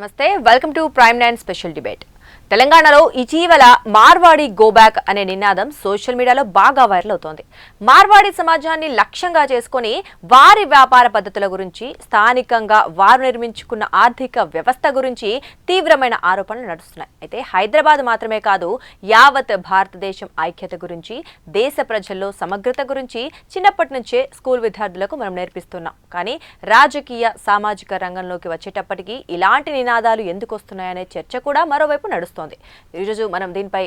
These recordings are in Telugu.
నమస్తే welcome to prime 9 special debate. తెలంగాణలో ఇటీవల మార్వాడి గో బ్యాక్ అనే నినాదం సోషల్ మీడియాలో బాగా వైరల్ అవుతోంది. మార్వాడి సమాజాన్ని లక్ష్యంగా చేసుకొని వారి వ్యాపార పద్ధతుల గురించి, స్థానికంగా వారు నిర్మించుకున్న ఆర్థిక వ్యవస్థ గురించి తీవ్రమైన ఆరోపణలు నడుస్తున్నాయి. అయితే హైదరాబాద్ మాత్రమే కాదు, యావత్ భారతదేశం ఐక్యత గురించి, దేశ ప్రజల్లో సమగ్రత గురించి చిన్నప్పటి నుంచే స్కూల్ విద్యార్థులకు మనం నేర్పిస్తున్నాం. కానీ రాజకీయ, సామాజిక రంగంలోకి వచ్చేటప్పటికీ ఇలాంటి నినాదాలు ఎందుకు వస్తున్నాయనే చర్చ కూడా మరోవైపు నడుస్తుంది. ఈరోజు మనం దీనిపై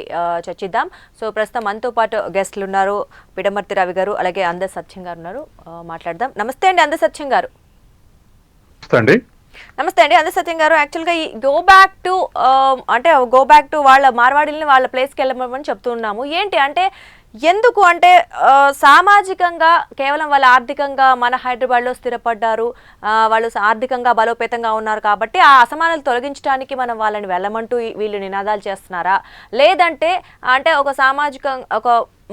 చర్చిద్దాం. సో ప్రస్తుతం మనతో పాటు గెస్ట్లు ఉన్నారు, పిడమర్తి రవి గారు, అలాగే అంద సత్యం గారు ఉన్నారు. మాట్లాడదాం. నమస్తే అండి అంద సత్యం గారు. నమస్తే అండి అంద సత్యం గారు. యాక్చువల్గా ఈ గో బ్యాక్ టు వాళ్ళ మార్వాడిల్ని వాళ్ళ ప్లేస్కి వెళ్ళమని చెప్తున్నాము. ఏంటి అంటే ఎందుకు అంటే సామాజికంగా కేవలం వాళ్ళ ఆర్థికంగా మన హైదరాబాద్లో స్థిరపడ్డారు, వాళ్ళు ఆర్థికంగా బలోపేతంగా ఉన్నారు కాబట్టి ఆ అసమానాలు తొలగించడానికి మనం వాళ్ళని వెళ్ళమంటూ వీళ్ళు నినాదాలు చేస్తున్నారా, లేదంటే అంటే ఒక ఒక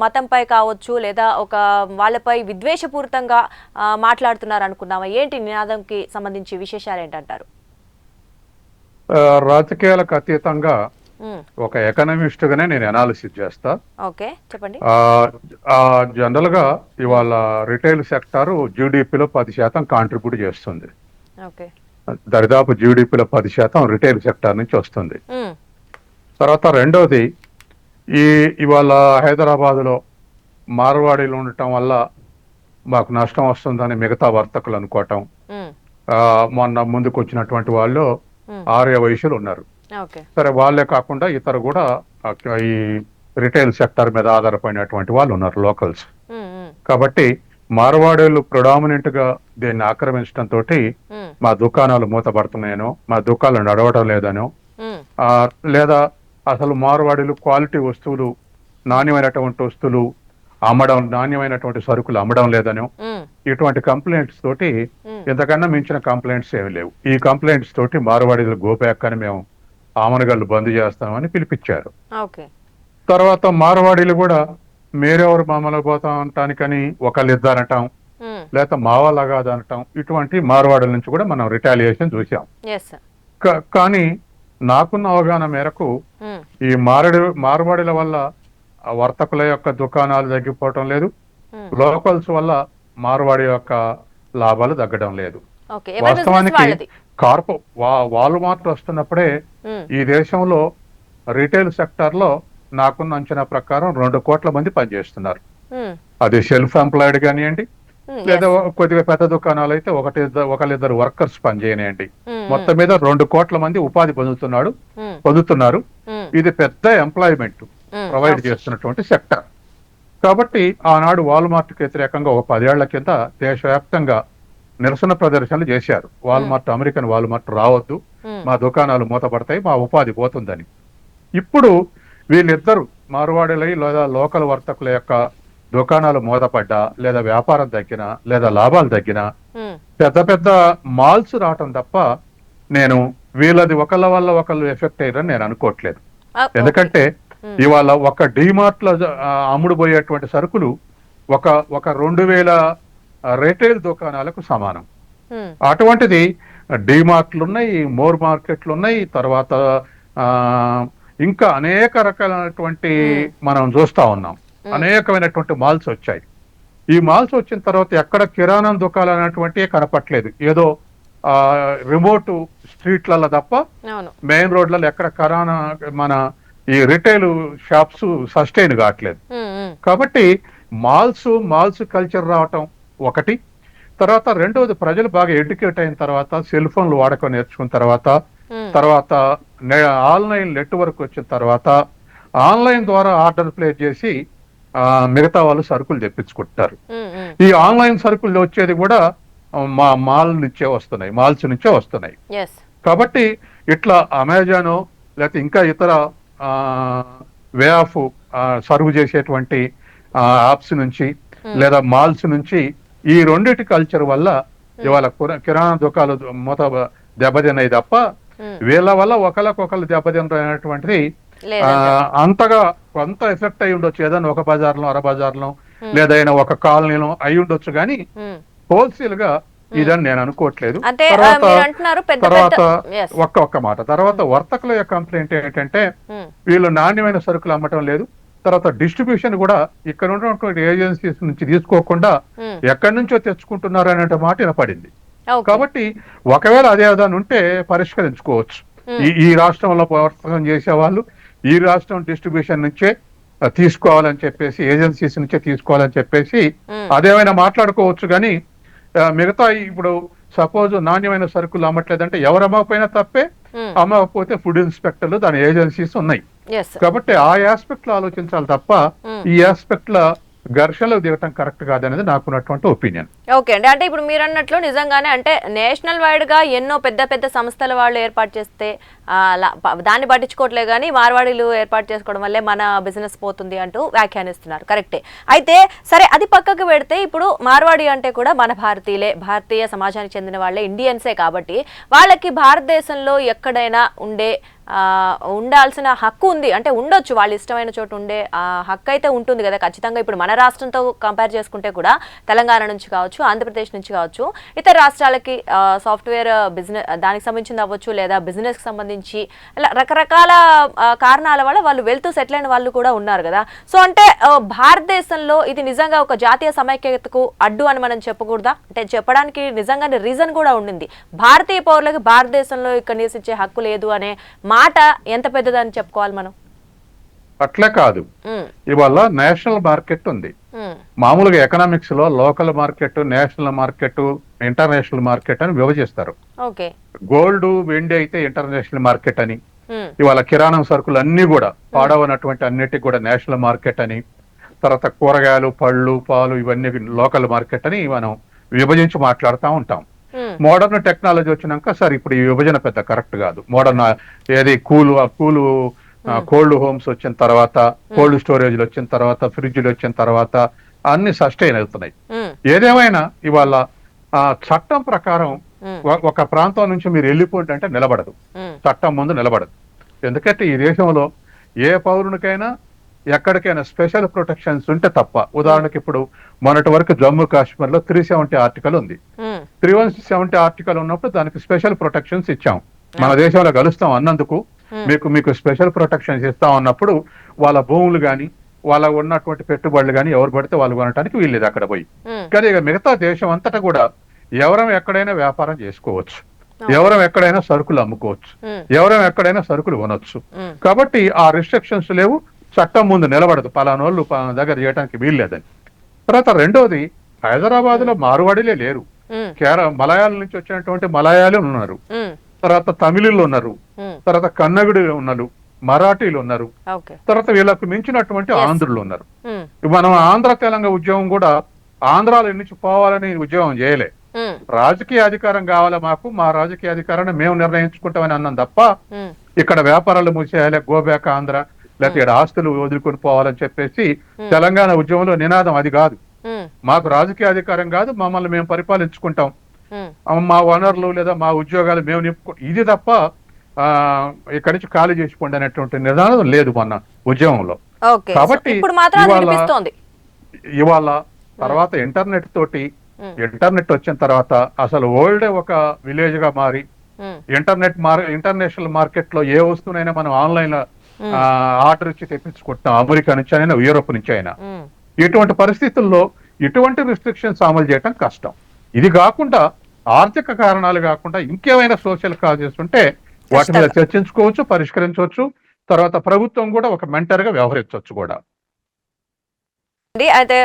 మతంపై కావచ్చు లేదా ఒక వాళ్ళపై విద్వేషపూరితంగా మాట్లాడుతున్నారు అనుకున్నామా? ఏంటి నినాదంకి సంబంధించి విశేషాలు ఏంటంటారు? రాజకీయాలకు అతీతంగా ఒక ఎకనామిస్ట్ గానే నేను అనాలిసిస్ చేస్తా. ఓకే, చెప్పండి. జనరల్ గా ఇవాళ రిటైల్ సెక్టార్ జీడిపిలో 10% కాంట్రిబ్యూట్ చేస్తుంది. దరిదాపు జీడిపిలో 10% రిటైల్ సెక్టార్ నుంచి వస్తుంది. తర్వాత రెండోది, ఇవాళ హైదరాబాద్ లో మార్వాడీలు ఉండటం వల్ల మాకు నష్టం వస్తుందని మిగతా వర్తకులు అనుకోవటం. మొన్న ముందుకు వచ్చినటువంటి వాళ్ళు ఆర్య వైశ్యులు ఉన్నారు. సరే, వాళ్ళే కాకుండా ఇతరు కూడా ఈ రిటైల్ సెక్టర్ మీద ఆధారపడినటువంటి వాళ్ళు ఉన్నారు, లోకల్స్. కాబట్టి మార్వాడీలు ప్రొడామినెంట్ గా దీన్ని ఆక్రమించడంతో మా దుకాణాలు మూతపడుతున్నాయనో, మా దుకాణాలు నడవడం లేదనో, లేదా అసలు మార్వాడీలు క్వాలిటీ వస్తువులు, నాణ్యమైనటువంటి వస్తువులు అమ్మడం, నాణ్యమైనటువంటి సరుకులు అమ్మడం లేదనో, ఇటువంటి కంప్లైంట్స్ తోటి ఇంతకన్నా మించిన కంప్లైంట్స్ ఏమి లేవు. ఈ కంప్లైంట్స్ తోటి మార్వాడీలు గో బ్యాక్ అని మేము ఆమనగళ్ళు బంద్ చేస్తామని పిలిపించారు. తర్వాత మార్వాడీలు కూడా మేరెవరు మామూలు పోతా అంటానికని ఒకళ్ళు ఇద్దరనటం, లేక మావాళ్ళగాదనటం, ఇటువంటి మార్వాడీల నుంచి కూడా మనం రిటాలియేషన్ చూసాం. కానీ నాకున్న అవగాహన మేరకు ఈ మార్వాడీల వల్ల వర్తకుల యొక్క దుకాణాలు తగ్గిపోవటం లేదు, లోకల్స్ వల్ల మార్వాడి యొక్క లాభాలు తగ్గడం లేదు. వాస్తవానికి వాల్మార్ట్ వస్తున్నప్పుడే ఈ దేశంలో రిటైల్ సెక్టర్ లో నాకున్న అంచనా ప్రకారం 2 కోట్ల మంది పనిచేస్తున్నారు. అది సెల్ఫ్ ఎంప్లాయిడ్ కానివ్వండి, లేదా కొద్దిగా పెద్ద దుకాణాలు అయితే ఒకళ్ళిద్దరు వర్కర్స్ పనిచేయనివ్వండి. మొత్తం మీద 2 కోట్ల మంది ఉపాధి పొందుతున్నారు. ఇది పెద్ద ఎంప్లాయ్మెంట్ ప్రొవైడ్ చేస్తున్నటువంటి సెక్టర్. కాబట్టి ఆనాడు వాల్మార్ట్కి వ్యతిరేకంగా ఒక 10 ఏళ్ల కింద దేశవ్యాప్తంగా నిరసన ప్రదర్శనలు చేశారు. వాల్మార్ట్, అమెరికన్ వాల్మార్ట్ రావద్దు, మా దుకాణాలు మూతపడతాయి, మా ఉపాధి పోతుందని. ఇప్పుడు వీళ్ళిద్దరు మార్వాడీలై లేదా లోకల్ వర్తకుల యొక్క దుకాణాలు మూతపడ్డా, లేదా వ్యాపారం తగ్గినా, లేదా లాభాలు తగ్గినా పెద్ద పెద్ద మాల్స్ రావటం తప్ప నేను వీళ్ళది ఒకళ్ళ వల్ల ఒకళ్ళు ఎఫెక్ట్ అయ్యారని నేను అనుకోవట్లేదు. ఎందుకంటే ఇవాళ ఒక డిమార్ట్ లో అమ్ముడు పోయేటువంటి సరుకులు ఒక 2000 రిటైల్ దుకాణాలకు సమానం. అటువంటిది డిమార్ట్లు ఉన్నాయి, మోర్ మార్కెట్లు ఉన్నాయి, తర్వాత ఇంకా అనేక రకాలైనటువంటి మనం చూస్తా ఉన్నాం. అనేకమైనటువంటి మాల్స్ వచ్చాయి. ఈ మాల్స్ వచ్చిన తర్వాత ఎక్కడ కిరాణా దుకాణాలు అనేటువంటి కనపట్లేదు. ఏదో రిమోట్ స్ట్రీట్లలో తప్ప మెయిన్ రోడ్లలో ఎక్కడ కిరాణా మన ఈ రిటైల్ షాప్స్ సస్టైన్ కావట్లేదు. కాబట్టి మాల్స్ కల్చర్ రావటం ఒకటి. తర్వాత రెండవది, ప్రజలు బాగా ఎడ్యుకేట్ అయిన తర్వాత, సెల్ ఫోన్లు వాడకం నేర్చుకున్న తర్వాత ఆన్లైన్ నెట్వర్క్ వచ్చిన తర్వాత ఆన్లైన్ ద్వారా ఆర్డర్ ప్లేస్ చేసి మిగతా వాళ్ళు సరుకులు తెప్పించుకుంటారు. ఈ ఆన్లైన్ సరుకులు వచ్చేది కూడా మాల్స్ నుంచే వస్తున్నాయి. కాబట్టి ఇట్లా అమెజాన్ లేకపోతే ఇంకా ఇతర వే ఆఫ్ సర్వ్ చేసేటువంటి యాప్స్ నుంచి లేదా మాల్స్ నుంచి ఈ రెండిటి కల్చర్ వల్ల ఇవాళ కిరాణా దుకాణాలు మూత దెబ్బతిన్నాయి తప్ప వీళ్ళ వల్ల ఒకళ్ళకొకళ్ళు దెబ్బతిన్నటువంటిది అంతగా కొంత ఎఫెక్ట్ అయి ఉండొచ్చు. ఏదైనా ఒక బజార్లో, అర బజార్లో, లేదైనా ఒక కాలనీలో అయి ఉండొచ్చు. కానీ హోల్సేల్ గా ఇదని నేను అనుకోవట్లేదు. అంటే మీరు అంటున్నారు పెద్ద తర్వాత yes. ఒక్క మాట తర్వాత వర్తకుల యొక్క కంప్లైంట్ ఏంటంటే వీళ్ళు నాణ్యమైన సరుకులు అమ్మటం లేదు, తర్వాత డిస్ట్రిబ్యూషన్ కూడా ఇక్కడ ఉన్నటువంటి ఏజెన్సీస్ నుంచి తీసుకోకుండా ఎక్కడి నుంచో తెచ్చుకుంటున్నారు అనే మాట వినపడింది. కాబట్టి ఒకవేళ అదే విధానం ఉంటే పరిష్కరించుకోవచ్చు. ఈ రాష్ట్రంలో వర్తకం చేసే వాళ్ళు ఈ రాష్ట్రం డిస్ట్రిబ్యూషన్ నుంచే తీసుకోవాలని చెప్పేసి, ఏజెన్సీస్ నుంచే తీసుకోవాలని చెప్పేసి అదేమైనా మాట్లాడుకోవచ్చు. కానీ మిగతా ఇప్పుడు సపోజ్ నాణ్యమైన సరుకులు అమ్మట్లేదంటే ఎవరు అమ్మకపోయినా తప్పే, అమ్మకపోతే ఫుడ్ ఇన్స్పెక్టర్లు దాని ఏజెన్సీస్ ఉన్నాయి. కాబట్టి ఆ ఆస్పెక్ట్ లో ఆలోచించాలి తప్ప ఈ ఆస్పెక్ట్ లో ఘర్షణలో దిగటం కరెక్ట్ కాదనేది నాకున్నటువంటి ఒపీనియన్. ఓకే అండి, అంటే ఇప్పుడు మీరు అన్నట్లు నిజంగానే అంటే నేషనల్ వైడ్ గా ఎన్నో పెద్ద పెద్ద సంస్థల వాళ్ళు ఏర్పాటు చేస్తే దాన్ని పట్టించుకోవట్లే కానీ మార్వాడీలు ఏర్పాటు చేసుకోవడం వల్లే మన బిజినెస్ పోతుంది అంటూ వ్యాఖ్యానిస్తున్నారు. కరెక్టే. అయితే సరే అది పక్కకు పెడితే ఇప్పుడు మార్వాడి అంటే కూడా మన భారతీయులే, భారతీయ సమాజానికి చెందిన వాళ్ళే, ఇండియన్సే. కాబట్టి వాళ్ళకి భారతదేశంలో ఎక్కడైనా ఉండాల్సిన హక్కు ఉంది, అంటే ఉండొచ్చు, వాళ్ళు ఇష్టమైన చోటు ఉండే హక్కు అయితే ఉంటుంది కదా ఖచ్చితంగా. ఇప్పుడు మన రాష్ట్రంతో కంపేర్ చేసుకుంటే కూడా తెలంగాణ నుంచి కావచ్చు, ఆంధ్రప్రదేశ్ నుంచి కావచ్చు, ఇతర రాష్ట్రాలకి సాఫ్ట్వేర్ బిజినెస్ దానికి సంబంధించింది అవ్వచ్చు, లేదా బిజినెస్కి సంబంధించి ఇలా రకరకాల కారణాల వల్ల వాళ్ళు వెళ్తూ సెటిల్ అయిన వాళ్ళు కూడా ఉన్నారు కదా. సో అంటే భారతదేశంలో ఇది నిజంగా ఒక జాతీయ సమైక్యతకు అడ్డు అని మనం చెప్పకూడదా? అంటే చెప్పడానికి నిజంగానే రీజన్ కూడా ఉండింది. భారతీయ పౌరులకు భారతదేశంలో ఇక్కడ నివసించే హక్కు లేదు అనే మాట ఎంత పెద్దదని చెప్పుకోవాలి మనం? అట్లే కాదు, ఇవాళ నేషనల్ మార్కెట్ ఉంది. మామూలుగా ఎకనామిక్స్ లో local market, national market, international market అని విభజిస్తారు. గోల్డ్, వెండి అయితే ఇంటర్నేషనల్ మార్కెట్ అని, ఇవాళ కిరాణం సరుకులు అన్ని కూడా పాడవనటువంటి అన్నిటికి కూడా నేషనల్ మార్కెట్ అని, తర్వాత కూరగాయలు, పళ్ళు, పాలు ఇవన్నీ లోకల్ మార్కెట్ అని మనం విభజించి మాట్లాడుతూ ఉంటాం. మోడర్న్ టెక్నాలజీ వచ్చినాక సార్ ఇప్పుడు ఈ విభజన పెద్ద కరెక్ట్ కాదు. మోడర్న్ ఏది కోల్డ్ హోమ్స్ వచ్చిన తర్వాత, కోల్డ్ స్టోరేజ్లు వచ్చిన తర్వాత, ఫ్రిడ్జ్లు వచ్చిన తర్వాత అన్ని సస్టైన్ అవుతున్నాయి. ఏదేమైనా ఇవాళ చట్టం ప్రకారం ఒక ప్రాంతం నుంచి మీరు వెళ్ళిపోండి అంటే నిలబడదు, చట్టం ముందు నిలబడదు. ఎందుకంటే ఈ దేశంలో ఏ పౌరునికైనా ఎక్కడికైనా స్పెషల్ ప్రొటెక్షన్స్ ఉంటే తప్ప. ఉదాహరణకి ఇప్పుడు మొన్నటి వరకు జమ్మూ కాశ్మీర్ లో 370 ఆర్టికల్ ఉంది. 370 ఆర్టికల్ ఉన్నప్పుడు దానికి స్పెషల్ ప్రొటెక్షన్స్ ఇచ్చాం. మన దేశంలో కలుస్తాం అన్నందుకు మీకు స్పెషల్ ప్రొటెక్షన్స్ ఇస్తాం అన్నప్పుడు వాళ్ళ భూములు గాని, వాళ్ళ ఉన్నటువంటి పెట్టుబడులు గాని ఎవరు పడితే వాళ్ళు కొనడానికి వీల్లేదు అక్కడ పోయి. కానీ ఇక మిగతా దేశం అంతటా కూడా ఎవరం ఎక్కడైనా వ్యాపారం చేసుకోవచ్చు, ఎవరం ఎక్కడైనా సరుకులు అమ్ముకోవచ్చు, ఎవరం ఎక్కడైనా సరుకులు కొనొచ్చు. కాబట్టి ఆ రిస్ట్రిక్షన్స్ లేవు, చట్టం ముందు నిలబడదు పలానోళ్ళు పలానా దగ్గర చేయడానికి వీల్లేదని. తర్వాత రెండోది, హైదరాబాద్ లో మార్వాడీలే లేరు. మలయాళం నుంచి వచ్చినటువంటి మలయాళీ ఉన్నారు, తర్వాత తమిళులు ఉన్నారు, తర్వాత కన్నగుడు ఉన్నారు, మరాఠీలు ఉన్నారు, తర్వాత వీళ్ళకు మించినటువంటి ఆంధ్రులు ఉన్నారు. మనం ఆంధ్ర తెలంగాణ ఉద్యమం కూడా ఆంధ్రాల నుంచి పోవాలని ఉద్యమం చేయలే. రాజకీయ అధికారం కావాలా మాకు, మా రాజకీయ అధికారాన్ని మేము నిర్ణయించుకుంటామని అన్నాం తప్ప ఇక్కడ వ్యాపారాలు మూసేయాలి, గోబ్యాక్ ఆంధ్ర, లేకపోతే ఇక్కడ ఆస్తులు వదులుకొని పోవాలని చెప్పేసి తెలంగాణ ఉద్యమంలో నినాదం అది కాదు. మాకు రాజకీయ అధికారం కాదు, మమ్మల్ని మేము పరిపాలించుకుంటాం, మా వనరులు లేదా మా ఉద్యోగాలు మేము నింపుకుంటాం, ఇది తప్ప ఇక్కడి నుంచి ఖాళీ చేసుకోండి అనేటువంటి నినాదం లేదు మొన్న ఉద్యమంలో. కాబట్టి ఇవాళ తర్వాత ఇంటర్నెట్ తోటి, ఇంటర్నెట్ వచ్చిన తర్వాత అసలు వరల్డ్ ఒక విలేజ్ గా మారి ఇంటర్నేషనల్ మార్కెట్ లో ఏ వస్తువునైనా మనం ఆన్లైన్ లో ఆర్డర్ ఇచ్చి తెప్పించుకుంటాం, అమెరికా నుంచి అయినా యూరోప్ నుంచి అయినా. ఇటువంటి పరిస్థితుల్లో ఇటువంటి రిస్ట్రిక్షన్స్ అమలు చేయడం కష్టం. ఇది కాకుండా ఆర్థిక కారణాలు కాకుండా ఇంకేమైనా సోషల్ కాజెస్ ఉంటే వాటి మీద చర్చించుకోవచ్చు, పరిష్కరించవచ్చు. తర్వాత ప్రభుత్వం కూడా ఒక మెంటర్ గా వ్యవహరించవచ్చు కూడా. అయితే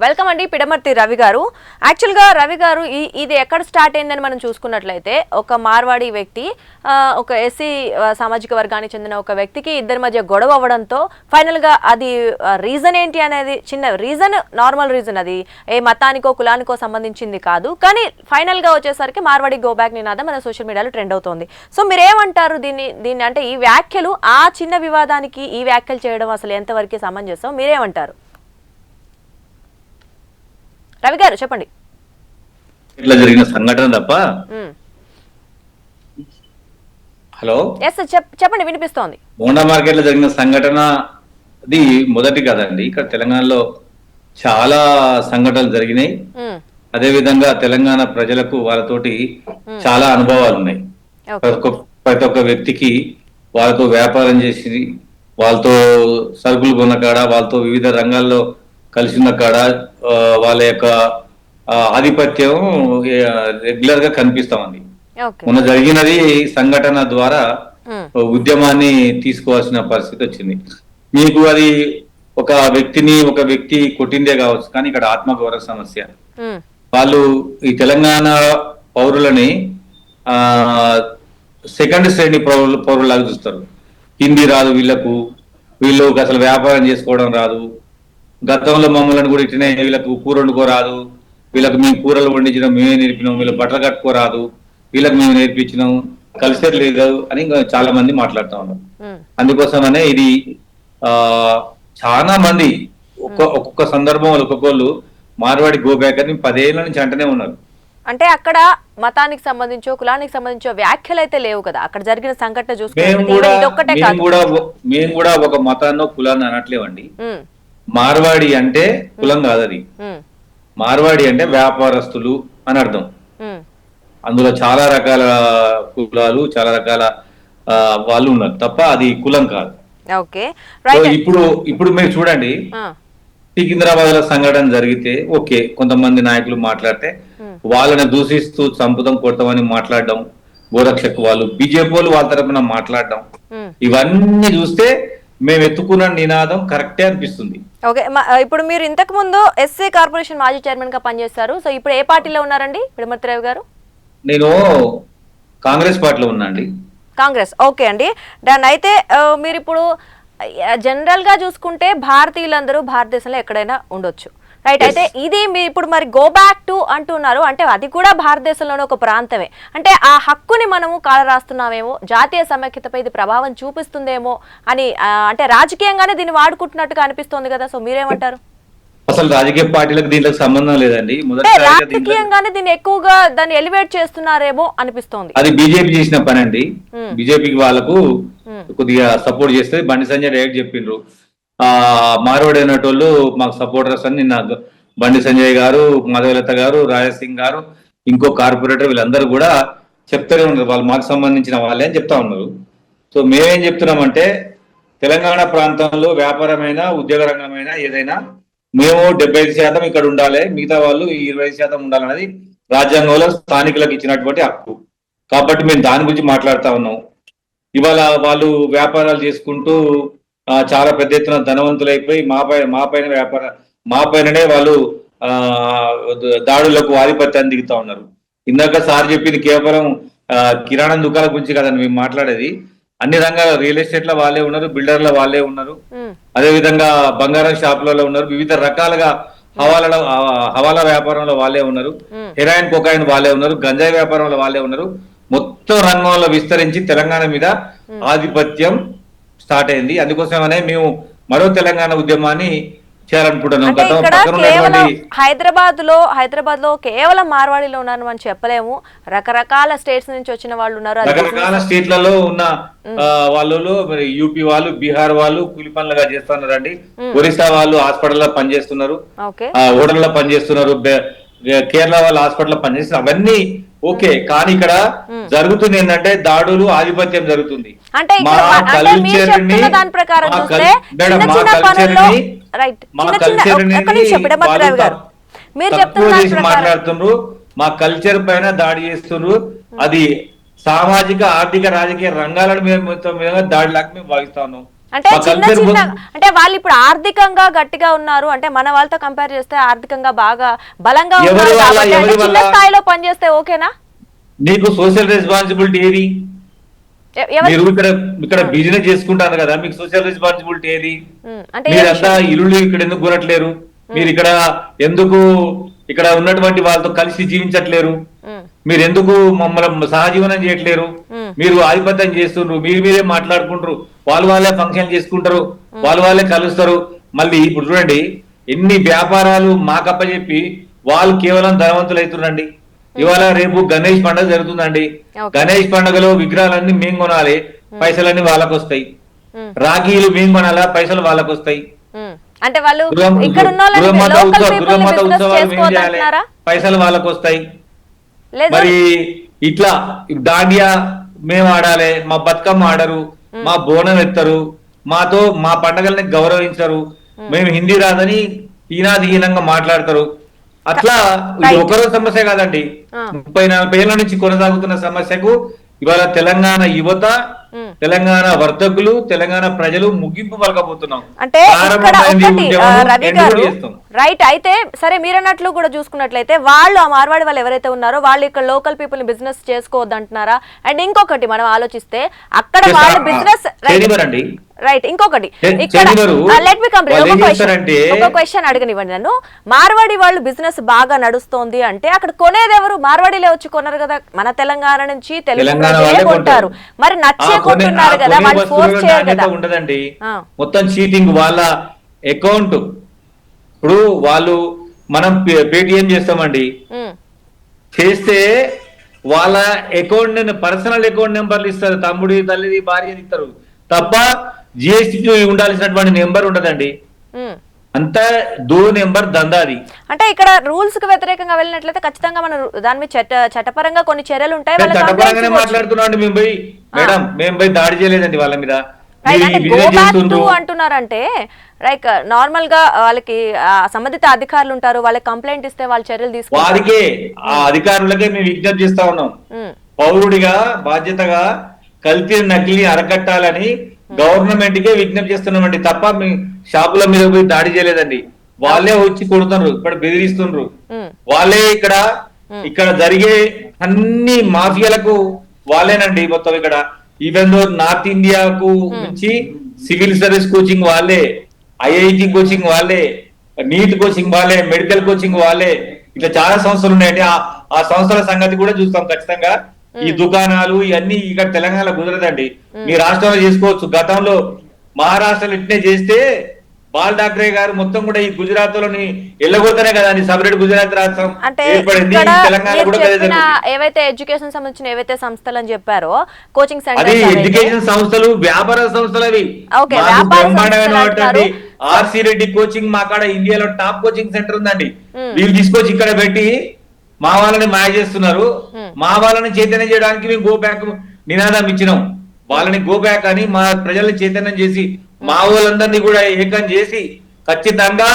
వెల్కమ్ అండి పిడమర్తి రవి గారు. యాక్చువల్గా రవి గారు, ఇది ఎక్కడ స్టార్ట్ అయిందని మనం చూసుకున్నట్లయితే ఒక మార్వాడి వ్యక్తి ఒక ఎస్సీ సామాజిక వర్గానికి చెందిన ఒక వ్యక్తికి ఇద్దరి మధ్య గొడవ అవ్వడంతో ఫైనల్గా అది రీజన్ ఏంటి అనేది చిన్న రీజన్, నార్మల్ రీజన్, అది ఏ మతానికో కులానికో సంబంధించింది కాదు. కానీ ఫైనల్గా వచ్చేసరికి మార్వాడి గో బ్యాక్ నినాదం మన సోషల్ మీడియాలో ట్రెండ్ అవుతోంది. సో మీరేమంటారు దీన్ని అంటే ఈ వ్యాఖ్యలు, ఆ చిన్న వివాదానికి ఈ వ్యాఖ్యలు చేయడం అసలు ఎంతవరకు సమంజసం, మీరేమంటారు? రవి గారు చెప్పండి. ఇట్లా జరిగిన సంఘటన తప్ప. హలో, చెప్పండి, వినిపిస్తోంది. మోండా మార్కెట్ లో జరిగిన సంఘటన అది మొదటి కదండి. ఇక్కడ తెలంగాణలో చాలా సంఘటనలు జరిగినాయి. అదే విధంగా తెలంగాణ ప్రజలకు వాళ్ళతోటి చాలా అనుభవాలు ఉన్నాయి. ప్రతి ఒక్క వ్యక్తికి వాళ్ళతో వ్యాపారం చేసి వాళ్ళతో సరుకులు కొన్న కాడ వాళ్ళతో వివిధ రంగాల్లో కలిసి ఉన్న కాడ వాళ్ళ యొక్క ఆధిపత్యం రెగ్యులర్ గా కనిపిస్తామండి. మొన్న జరిగినది సంఘటన ద్వారా ఉద్యమాన్ని తీసుకోవాల్సిన పరిస్థితి వచ్చింది. మీకు అది ఒక వ్యక్తి కొట్టిందే కావచ్చు, కానీ ఇక్కడ ఆత్మగౌరవ సమస్య. వాళ్ళు ఈ తెలంగాణ పౌరులని సెకండ్ శ్రేణి పౌరులాగా చూస్తారు. హిందీ రాదు వీళ్ళు అసలు వ్యాపారం చేసుకోవడం రాదు. గతంలో మమ్మల్ని కూడా ఇట్లనే వీళ్ళకు కూర వండుకోరాదు, వీళ్ళకి మేము కూరలు వండించడం మేమే నేర్పినాం, వీళ్ళకి బట్టలు కట్టుకోరాదు, వీళ్ళకి మేము నేర్పించినాం, కల్చర్ లేదు అని చాలా మంది మాట్లాడుతూ ఉన్నారు. అందుకోసమనే ఇది చాలా మంది ఒక్కొక్క సందర్భంలో ఒక్కొక్కళ్ళు మార్వాడి గోబ్యాక్ అని 10 ఏళ్ల నుంచి అంటనే ఉన్నారు. అంటే అక్కడ మతానికి సంబంధించో కులానికి సంబంధించో వ్యాఖ్యలు అయితే లేవు కదా, అక్కడ జరిగిన సంఘటన చూసుకుంటే మేము కూడా ఒక మతాన్నో కులాన్ని అనట్లేవండి. మార్వాడి అంటే కులం కాదు, అది మార్వాడి అంటే వ్యాపారస్తులు అని అర్థం. అందులో చాలా రకాల కులాలు చాలా రకాల వాళ్ళు ఉన్నారు తప్ప అది కులం కాదు. ఇప్పుడు మీరు చూడండి, సికింద్రాబాద్ లో సంఘటన జరిగితే ఓకే, కొంతమంది నాయకులు మాట్లాడితే వాళ్ళని దూషిస్తూ చంపుతాం కొడతామని మాట్లాడడం, గోరక్షకు వాళ్ళు బీజేపీ వాళ్ళు వాళ్ళ తరపున మాట్లాడడం, ఇవన్నీ చూస్తే మేము ఎత్తుకున్న నినాదం కరెక్టే అనిపిస్తుంది. ఓకే, ఇప్పుడు మీరు ఇంతకు ముందు ఎస్సీ కార్పొరేషన్ మాజీ చైర్మన్ గా పనిచేస్తారు. సో ఇప్పుడు ఏ పార్టీలో ఉన్నారండి పిడమర్తిరావు గారు? నేను కాంగ్రెస్ పార్టీలో ఉన్నా అండి. కాంగ్రెస్, ఓకే అండి. దాన్ని అయితే మీరు ఇప్పుడు జనరల్ గా చూసుకుంటే భారతీయులందరూ భారతదేశంలో ఎక్కడైనా ఉండొచ్చు, రైట్? అయితే ఇది మీరు ఇప్పుడు మరి గో బ్యాక్ టు అంటున్నారు, అంటే అది కూడా భారతదేశంలోనే ఒక ప్రాంతమే. అంటే ఆ హక్కుని మనము కాలరాస్తున్నామేమో, జాతీయ సమైక్యతపై ఇది ప్రభావం చూపిస్తుందేమో అని, అంటే రాజకీయంగానే దీన్ని వాడుకుంటున్నట్టుగా అనిపిస్తోంది కదా. సో మీరేమంటారు? అసలు రాజకీయ పార్టీలకు దీంట్లో సంబంధం లేదండి. రాజకీయంగానే దీన్ని ఎక్కువగా దాన్ని ఎలివేట్ చేస్తున్నారేమో అనిపిస్తోంది. అది బీజేపీ చేసిన పని అండి. బీజేపీకి వాళ్ళకు కొద్దిగా సపోర్ట్ చేస్తే బండి సంజయ్ డైరెక్ట్ చెప్పిండ్రు, మార్వాడి అనేటోళ్ళు మాకు సపోర్టర్స్ అని. నిన్న బండి సంజయ్ గారు, మాధవలత గారు, రాజసింగ్ గారు, ఇంకో కార్పొరేటర్ వీళ్ళందరూ కూడా చెప్తూనే ఉన్నారు వాళ్ళు మాకు సంబంధించిన వాళ్ళే అని చెప్తా ఉన్నారు. సో మేమేం చెప్తున్నామంటే, తెలంగాణ ప్రాంతంలో వ్యాపారమైన ఉద్యోగ రంగమైన ఏదైనా మేము 75% ఇక్కడ ఉండాలి, మిగతా వాళ్ళు 20% ఉండాలన్నది రాజ్యాంగంలో స్థానికులకు ఇచ్చినటువంటి హక్కు. కాబట్టి మేము దాని గురించి మాట్లాడుతా ఉన్నాం. ఇవాళ వాళ్ళు వ్యాపారాలు చేసుకుంటూ చాలా పెద్ద ఎత్తున ధనవంతులైపోయి మా పైననే వాళ్ళు దాడులకు ఆధిపత్యాన్ని దిగుతా ఉన్నారు. ఇందాక సార్ చెప్పింది కేవలం కిరాణా దుకాణాల గురించి కదండి మేము మాట్లాడేది. అన్ని రంగాల రియల్ ఎస్టేట్ లో వాళ్ళే ఉన్నారు, బిల్డర్ల వాళ్ళే ఉన్నారు, అదే విధంగా బంగారం షాపులలో ఉన్నారు, వివిధ రకాలుగా హవాలా వ్యాపారంలో వాళ్ళే ఉన్నారు, హెరాయిన్ కొకాయిన్ వాళ్ళే ఉన్నారు, గంజాయి వ్యాపారంలో వాళ్ళే ఉన్నారు. మొత్తం రంగంలో విస్తరించి తెలంగాణ మీద ఆధిపత్యం స్టార్ట్ అయింది. అందుకోసమనే మేము మరో తెలంగాణ ఉద్యమాన్ని చేయాలనుకుంటున్నాం. హైదరాబాద్ లో కేవలం మార్వాడీలో ఉన్నారు అని చెప్పలేము, రకరకాల స్టేట్స్ నుంచి వచ్చిన వాళ్ళు ఉన్నారు. రకరకాల స్టేట్లలో ఉన్న వాళ్ళు, యూపీ వాళ్ళు, బీహార్ వాళ్ళు కూలి పనులుగా చేస్తున్నారండి. ఒరిస్సా వాళ్ళు హాస్పిటల్లో పనిచేస్తున్నారు, హోటల్లో పనిచేస్తున్నారు, కేరళ వాళ్ళు హాస్పిటల్లో పనిచేస్తున్నారు. అవన్నీ ఓకే, కానీ ఇక్కడ జరుగుతుంది ఏంటంటే దాడులు, ఆధిపత్యం జరుగుతుంది. మాట్లాడుతున్నారు, మా కల్చర్ పైన దాడి చేస్తున్నారు. అది సామాజిక, ఆర్థిక, రాజకీయ రంగాలను మేము దాడిలాగా మేము భావిస్తా ఉన్నాం. అంటే వాళ్ళు ఇప్పుడు ఆర్థికంగా గట్టిగా ఉన్నారు, అంటే మన వాళ్ళతో కంపేర్ చేస్తే ఆర్థికంగా బాగా బలంగా ఉన్నారు కాబట్టి చిన్న స్థాయిలో పనిచేస్తే ఓకేనా? నీకు సోషల్ రెస్పాన్సిబిలిటీ ఏది? మీరు ఇక్కడ బిజినెస్ చేసుకుంటారు కదా, మీకు సోషల్ రెస్పాన్సిబిలిటీ ఏది? మీరంతా ఇల్లు ఇక్కడ ఎందుకు కొనట్లేరు? మీరు ఇక్కడ ఎందుకు ఇక్కడ ఉన్నటువంటి వాళ్ళతో కలిసి జీవించట్లేరు? మీరు ఎందుకు మమ్మల్ని సహజీవనం చేయట్లేరు? మీరు ఆధిపత్యం చేస్తుండ్రు, మీరే మాట్లాడుకుంటారు, వాళ్ళే ఫంక్షన్ చేసుకుంటారు, వాళ్ళే కలుస్తారు. మళ్ళీ ఇప్పుడు చూడండి, ఎన్ని వ్యాపారాలు మాకప్పచెప్పి వాళ్ళు కేవలం ధనవంతులు అవుతున్నారండి. ఇవాళ రేపు గణేష్ పండుగ జరుగుతుందండి. గణేష్ పండుగలో విగ్రహాలన్నీ మేము కొనాలి, పైసలన్నీ వాళ్ళకు వస్తాయి. రాఖీలు మేము కొనాలా, పైసలు వాళ్ళకు వస్తాయి. అంటే వాళ్ళు ఇక్కడ ఉన్న గృహమాత ఉత్సవాలు మేము చేయాలి, పైసలు వాళ్ళకు వస్తాయి. లేదు మరి ఇట్లా దాండియా మేము ఆడాలి, మా బతుకమ్మ ఆడరు, మా బోనం ఎత్తరు, మాతో మా పండగల్ని గౌరవించరు, మేము హిందీ రాదని హీనాదిహీనంగా మాట్లాడతారు. అట్లా ఇది ఒకరోజు సమస్య కాదండి, 30-40 ఏళ్ల నుంచి కొనసాగుతున్న సమస్యకు ఇవాళ తెలంగాణ యువత, తెలంగాణ వర్తకులు, తెలంగాణ ప్రజలు ముగింపు పలకబోతున్నాం. అంటే ఇక్కడ ఒకటి రవి గారు రైట్. అయితే సరే మీరన్నట్లు కూడా చూసుకున్నట్లయితే వాళ్ళు ఆ మార్వాడి వాళ్ళు ఎవరైతే ఉన్నారో వాళ్ళు ఇక్కడ లోకల్ పీపుల్ ని బిజినెస్ చేసుకోవద్దు అంటున్నారా? అండ్ ఇంకొకటి మనం ఆలోచిస్తే అక్కడ వాళ్ళ బిజినెస్ రైట్. ఇంకొకటి ఇక్కడ లెట్ మీ కంప్లీట్ ఒక క్వశ్చన్ అడగనివ్వండి నన్ను. మార్వాడి వాళ్ళు బిజినెస్ బాగా నడుస్తోంది అంటే అక్కడ కొనేది ఎవరు? మార్వాడిలే వచ్చి కొనరు కదా, మన తెలంగాణ నుంచి తెలుగు కొంటారు. మరి నచ్చే కొంటున్నారు కదా, వాళ్ళు ఫోర్స్ చేయరు కదా. ఉండదండి, మొత్తం చీటింగ్ వాళ్ళ అకౌంట్. ఇప్పుడు వాళ్ళు మనం పేటిఎం చేస్తామండి, చేస్తే వాళ్ళ అకౌంట్ పర్సనల్ అకౌంట్ నెంబర్లు ఇస్తారు, తమ్ముడి తల్లిది భార్యది ఇస్తారు తప్ప జిఎస్టీ ఉండాల్సినటువంటి నెంబర్ ఉండదండి. అంతా దో నెంబర్ దందాది. అంటే ఇక్కడ రూల్స్ కు వ్యతిరేకంగా వెళ్ళినట్లయితే ఖచ్చితంగా మన దాని మీద చట్టపరంగా కొన్ని చర్యలు ఉంటాయి. చట్టపరంగానే మాట్లాడుతున్నాం. మేము పోయి దాడి చేయలేదండి వాళ్ళ మీద. అంటున్నారంటే లైక్ నార్మల్ గా వాళ్ళకి సంబంధిత అధికారులు ఉంటారు, వాళ్ళకి కంప్లైంట్ ఇస్తే వాళ్ళు చర్యలు తీసుకుంటారు. వారికే ఆ అధికారులకే మేము విజ్ఞప్తి చేస్తా ఉన్నాం, పౌరుడిగా బాధ్యతగా కల్తీ నకిలీ అరకట్టాలని గవర్నమెంట్ కే విజ్ఞప్తి చేస్తున్నామండి తప్ప మీ షాపుల మీద పోయి దాడి చేయలేదండి. వాళ్ళే వచ్చి కొడుతున్నారు, ఇక్కడ బెదిరిస్తున్నారు. వాళ్ళే ఇక్కడ జరిగే అన్ని మాఫియాలకు వాళ్ళేనండి మొత్తం. ఇక్కడ ఈవెన్ దో నార్త్ ఇండియాకు నుంచి సివిల్ సర్వీస్ కోచింగ్ వాళ్ళే, ఐఐటి కోచింగ్ వాళ్ళే, నీట్ కోచింగ్ వాళ్ళే, మెడికల్ కోచింగ్ వాళ్ళే, ఇట్లా చాలా సంస్థలు ఉన్నాయండి. ఆ సంస్థల సంగతి కూడా చూస్తాం ఖచ్చితంగా. ఈ దుకాణాలు ఇవన్నీ ఇక్కడ తెలంగాణలో కుదరదండి, మీ రాష్ట్రంలో చేసుకోవచ్చు. గతంలో మహారాష్ట్రలో ఇట్నే చేస్తే బాల్ ఠాక్రే గారు మొత్తం కూడా ఈ గుజరాత్ లోని ఎల్లగొడతానే కదా సపరేట్ గుజరాత్ రాష్ట్రం ఏర్పడింది. తెలంగాణ కూడా ఏవైతే ఎడ్యుకేషన్ సంబంధించిన ఏవైతే సంస్థలు అని చెప్పారో కోచింగ్ సెంటర్, అది ఎడ్యుకేషన్ సంస్థలు, వ్యాపార సంస్థలు అవి. బ్రహ్మాండమైనటువంటి ఆర్సి రెడ్డి కోచింగ్ మా కాడ ఇండియాలో టాప్ కోచింగ్ సెంటర్ ఉందండి. వీళ్ళు తీసుకొచ్చి ఇక్కడ పెట్టి మా వాళ్ళని మాయ చేస్తున్నారు. మా వాళ్ళని చైతన్యం చేయడానికి మేము గో బ్యాక్ నినాదం ఇచ్చినాం. వాళ్ళని గో బ్యాక్ అని మా ప్రజల్ని చైతన్యం చేసి మా వాళ్ళందరినీ కూడా ఏకం చేసి ఖచ్చితంగా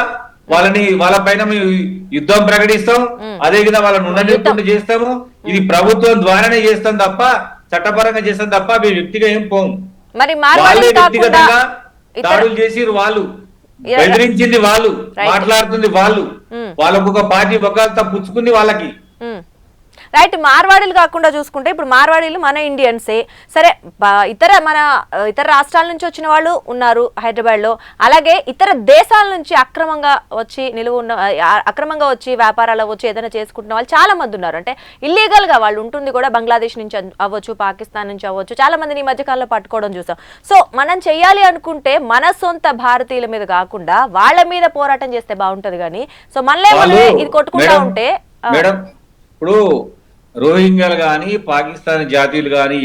వాళ్ళ పైన మేము యుద్ధం ప్రకటిస్తాం. అదే విధంగా వాళ్ళని ఉండనివ్వకుండా చేస్తాము. ఇది ప్రభుత్వం ద్వారానే చేస్తాం తప్ప, చట్టపరంగా చేస్తాం తప్ప మేము వ్యక్తిగా ఏం పోం. వాళ్ళే వ్యక్తిగతంగా దాడులు చేసిరు, వాళ్ళు బెదిరించింది వాళ్ళు, మాట్లాడుతుంది వాళ్ళు, వాళ్ళకు ఒక పార్టీ ఒకళ్ళతో పుచ్చుకుంది వాళ్ళకి. రైట్. మార్వాడీలు కాకుండా చూసుకుంటే ఇప్పుడు మార్వాడీలు మన ఇండియన్సే, సరే ఇతర రాష్ట్రాల నుంచి వచ్చిన వాళ్ళు ఉన్నారు హైదరాబాద్ లో, అలాగే ఇతర దేశాల నుంచి అక్రమంగా వచ్చి వ్యాపారాలు అవ్వచ్చు ఏదైనా చేసుకుంటున్న వాళ్ళు చాలా మంది ఉన్నారు. అంటే ఇల్లీగల్ గా వాళ్ళు ఉంటుంది కూడా బంగ్లాదేశ్ నుంచి అవ్వచ్చు, పాకిస్తాన్ నుంచి అవ్వచ్చు, చాలా మందిని ఈ మధ్యకాలంలో పట్టుకోవడం చూసాం. సో మనం చెయ్యాలి అనుకుంటే మన సొంత భారతీయుల మీద కాకుండా వాళ్ళ మీద పోరాటం చేస్తే బాగుంటది కానీ సో మనలే ఇది కొట్టుకుంటా ఉంటే. ఇప్పుడు రోహింగ్యాలు గాని పాకిస్తాన్ జాతీయులు గాని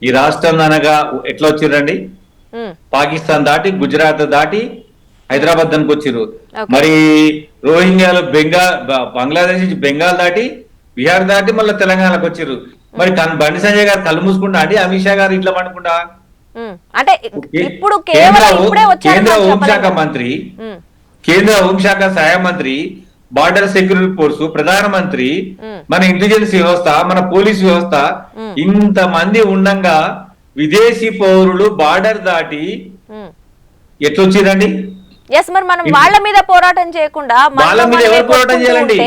ఈ రాష్ట్రం అనగా ఎట్లా వచ్చిరండి? పాకిస్తాన్ దాటి గుజరాత్ దాటి హైదరాబాద్ దానికి వచ్చిర్రు. మరి రోహింగ్యాలు బంగ్లాదేశ్ నుంచి బెంగాల్ దాటి బీహార్ దాటి మళ్ళీ తెలంగాణకు వచ్చిర్రు. మరి బండి సంజయ్ గారు కళ్ళు మూసుకుంటా అండి, అమిత్ షా గారు ఇట్లా పడుకుంటా? అంటే ఇప్పుడు కేంద్ర హోంశాఖ సహాయ మంత్రి, బార్డర్ సెక్యూరిటీ ఫోర్స్, ప్రధానమంత్రి, మన ఇంటెలిజెన్స్ వ్యవస్థ, మన పోలీస్ వ్యవస్థ, ఇంతమంది ఉండంగా విదేశీ పౌరులు బార్డర్ దాటి ఎట్లొచ్చిరండి? మరి మనం వాళ్ళ మీద పోరాటం చేయకుండా వాళ్ళ మీద ఎవరు పోరాటం చేయాలండి?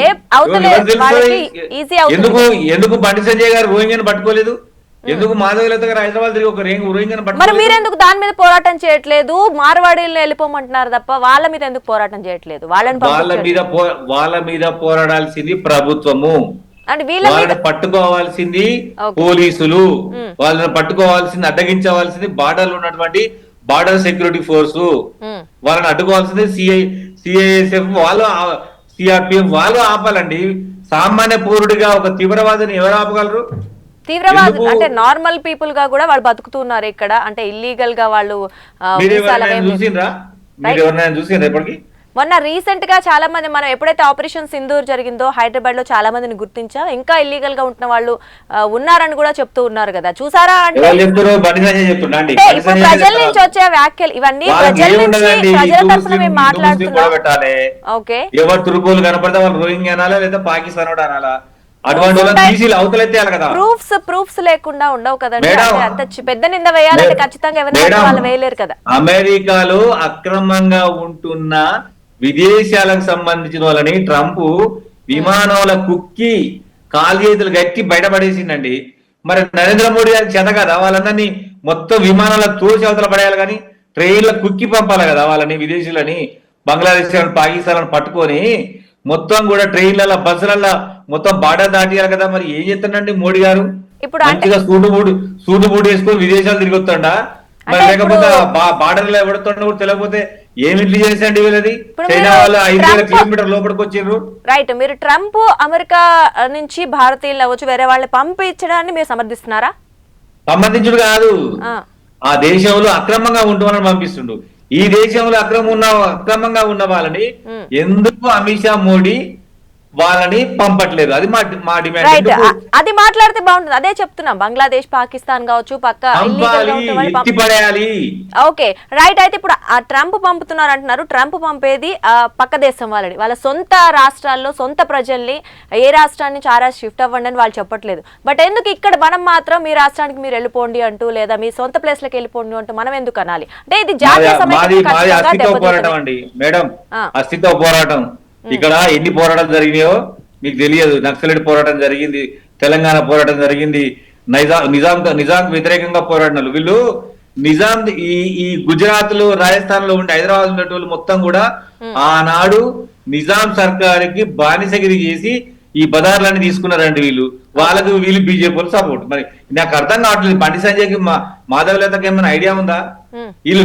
ఎందుకు బండి సంజయ్ గారు రోహింగ్యాను పట్టుకోలేదు? ఎందుకు మాధవలత గారు హైదరాబాద్ తిరిగి ఒక రోహింగ్యాను పట్టుకోలేదు? మరి మీరెందుకు దాని మీద పోరాటం చేయట్లేదు? మార్వాడీలను వెళ్ళిపోమంటున్నారు తప్ప వాళ్ళ మీద ఎందుకు పోరాటం చేయట్లేదు? వాళ్ళ మీద పోరాడాల్సింది ప్రభుత్వము, వాళ్ళని పట్టుకోవాల్సింది పోలీసులు, వాళ్ళని పట్టుకోవాల్సింది అడ్డగించవలసింది బార్డర్ లో ఉన్నటువంటి బార్డర్ సెక్యూరిటీ ఫోర్స్, వాళ్ళని అడ్డుకోవాల్సింది సిఐఎస్ఎఫ్ వాళ్ళు, సిఆర్పిఎఫ్ వాళ్ళు ఆపాలండి. సామాన్య పౌరుడిగా ఒక తీవ్రవాదిని ఎవరు ఆపగలరు? తీవ్రవాదు అంటే నార్మల్ పీపుల్ గా కూడా వాళ్ళు బతుకుతున్నారు ఇక్కడ, అంటే ఇల్లీగల్ గా వాళ్ళు. చూసిండ్రా ఎప్పటికి? మొన్న రీసెంట్ గా చాలా మంది మనం ఎప్పుడైతే ఆపరేషన్ సింధూర్ జరిగిందో హైదరాబాద్ లో చాలా మందిని గుర్తించాం, ఇంకా ఇల్లీగల్ గా ఉంటున్న వాళ్ళు ఉన్నారని కూడా చెప్తూ ఉన్నారు కదా, చూసారా? అంటే ఇప్పుడు ప్రజల నుంచి వచ్చే వ్యాఖ్యలు ఇవన్నీ ప్రజల నుంచి, ప్రజల తరఫున మేము మాట్లాడుతున్నాం. ఓకే, ఎవరు తురుకోలు కనపడితే వాళ్ళు రోహింగ్యా అనాలా లేదా పాకిస్తాన్ అనాలా? ప్రూఫ్స్ లేకుండా ఉండవు కదండి, అంత పెద్ద నింద వేయాలంటే ఖచ్చితంగా ఎవరైనా వాళ్ళు వేయలేరు కదా. అమెరికాలో అక్రమంగా ఉంటున్న విదేశాలకు సంబంధించిన వాళ్ళని ట్రంప్ విమానాల కుక్కి కాలు చేతులు గట్టి బయటపడేసిందండి. మరి నరేంద్ర మోడీ గారికి చేత కదా వాళ్ళందరినీ మొత్తం విమానాల తోసి అవతల పడేయాలి, కానీ ట్రైన్ల కుక్కి పంపాలి కదా వాళ్ళని, విదేశీయులని, బంగ్లాదేశ్ పాకిస్తాన్ పట్టుకొని మొత్తం కూడా ట్రైన్ల బస్సులలో మొత్తం బార్డర్ దాటియాలి కదా. మరి ఏం చేస్తాడండి మోడీ గారు? ఇప్పుడు మంచిగా సూటు బూటు వేసుకొని విదేశాలు తిరిగి వస్తాడా? మరి లేకపోతే బార్డర్ లో ఎవడుతుండ కూడా తెలియకపోతే ఏమి ఇంటెలిజెన్స్ అండి వీళ్ళది? చైనా వాళ్ళు 5,000 కిలోమీటర్ లోపలికి వచ్చిర్రు. రైట్, మీరు ట్రంప్ అమెరికా నుంచి భారతీయులు అవ్వచ్చు వేరే వాళ్ళని పంపించడాన్ని మీరు సమర్థిస్తున్నారా? సంబంధించుడు కాదు, ఆ దేశంలో అక్రమంగా ఉంటున్నారని పంపిస్తుండు. ఈ దేశంలో అక్రమంగా ఉన్న వాళ్ళని ఎందుకు అమిత్ షా మోడీ వాళ్ళని పంపట్లేదు? అది మా డిమాండ్. అది మాట్లాడితే బాగుంటుంది, అదే చెప్తున్నాం. బంగ్లాదేశ్, పాకిస్తాన్ కావచ్చు, పక్క ఓకే రైట్. అయితే ఇప్పుడు ఆ ట్రంప్ పంపుతున్నారు అంటున్నారు, ట్రంప్ పంపేది పక్క దేశం వాళ్ళని, వాళ్ళ సొంత రాష్ట్రాల్లో సొంత ప్రజల్ని ఏ రాష్ట్రాన్ని నుంచి ఆ రాష్ట్రం షిఫ్ట్ అవ్వండి అని వాళ్ళు చెప్పట్లేదు. బట్ ఎందుకు ఇక్కడ మనం మాత్రం మీ రాష్ట్రానికి మీరు వెళ్ళిపోండి అంటూ, లేదా మీ సొంత ప్లేస్ లకు వెళ్ళిపోండి అంటూ మనం ఎందుకు అనాలి? అంటే ఇది జాతీయ అస్తిత్వ పోరాటం. ఇక్కడ ఎన్ని పోరాటాలు జరిగినాయో మీకు తెలియదు. నక్సలైట్ పోరాటం జరిగింది, తెలంగాణ పోరాటం జరిగింది, నిజాం వ్యతిరేకంగా పోరాడినారు వీళ్ళు. నిజాం ఈ గుజరాత్ లో, రాజస్థాన్ లో ఉండే, హైదరాబాద్ ఉండేటోళ్ళు మొత్తం కూడా ఆనాడు నిజాం సర్కారుకి బానిసగిరి చేసి ఈ బదార్లన్నీ తీసుకున్నారండి వీళ్ళు. వీళ్ళు బీజేపీ సపోర్ట్. మరి నాకు అర్థం కావట్లేదు, బండి సంజయ్కి మాధవలతకి ఏమైనా ఐడియా ఉందా? వీళ్ళు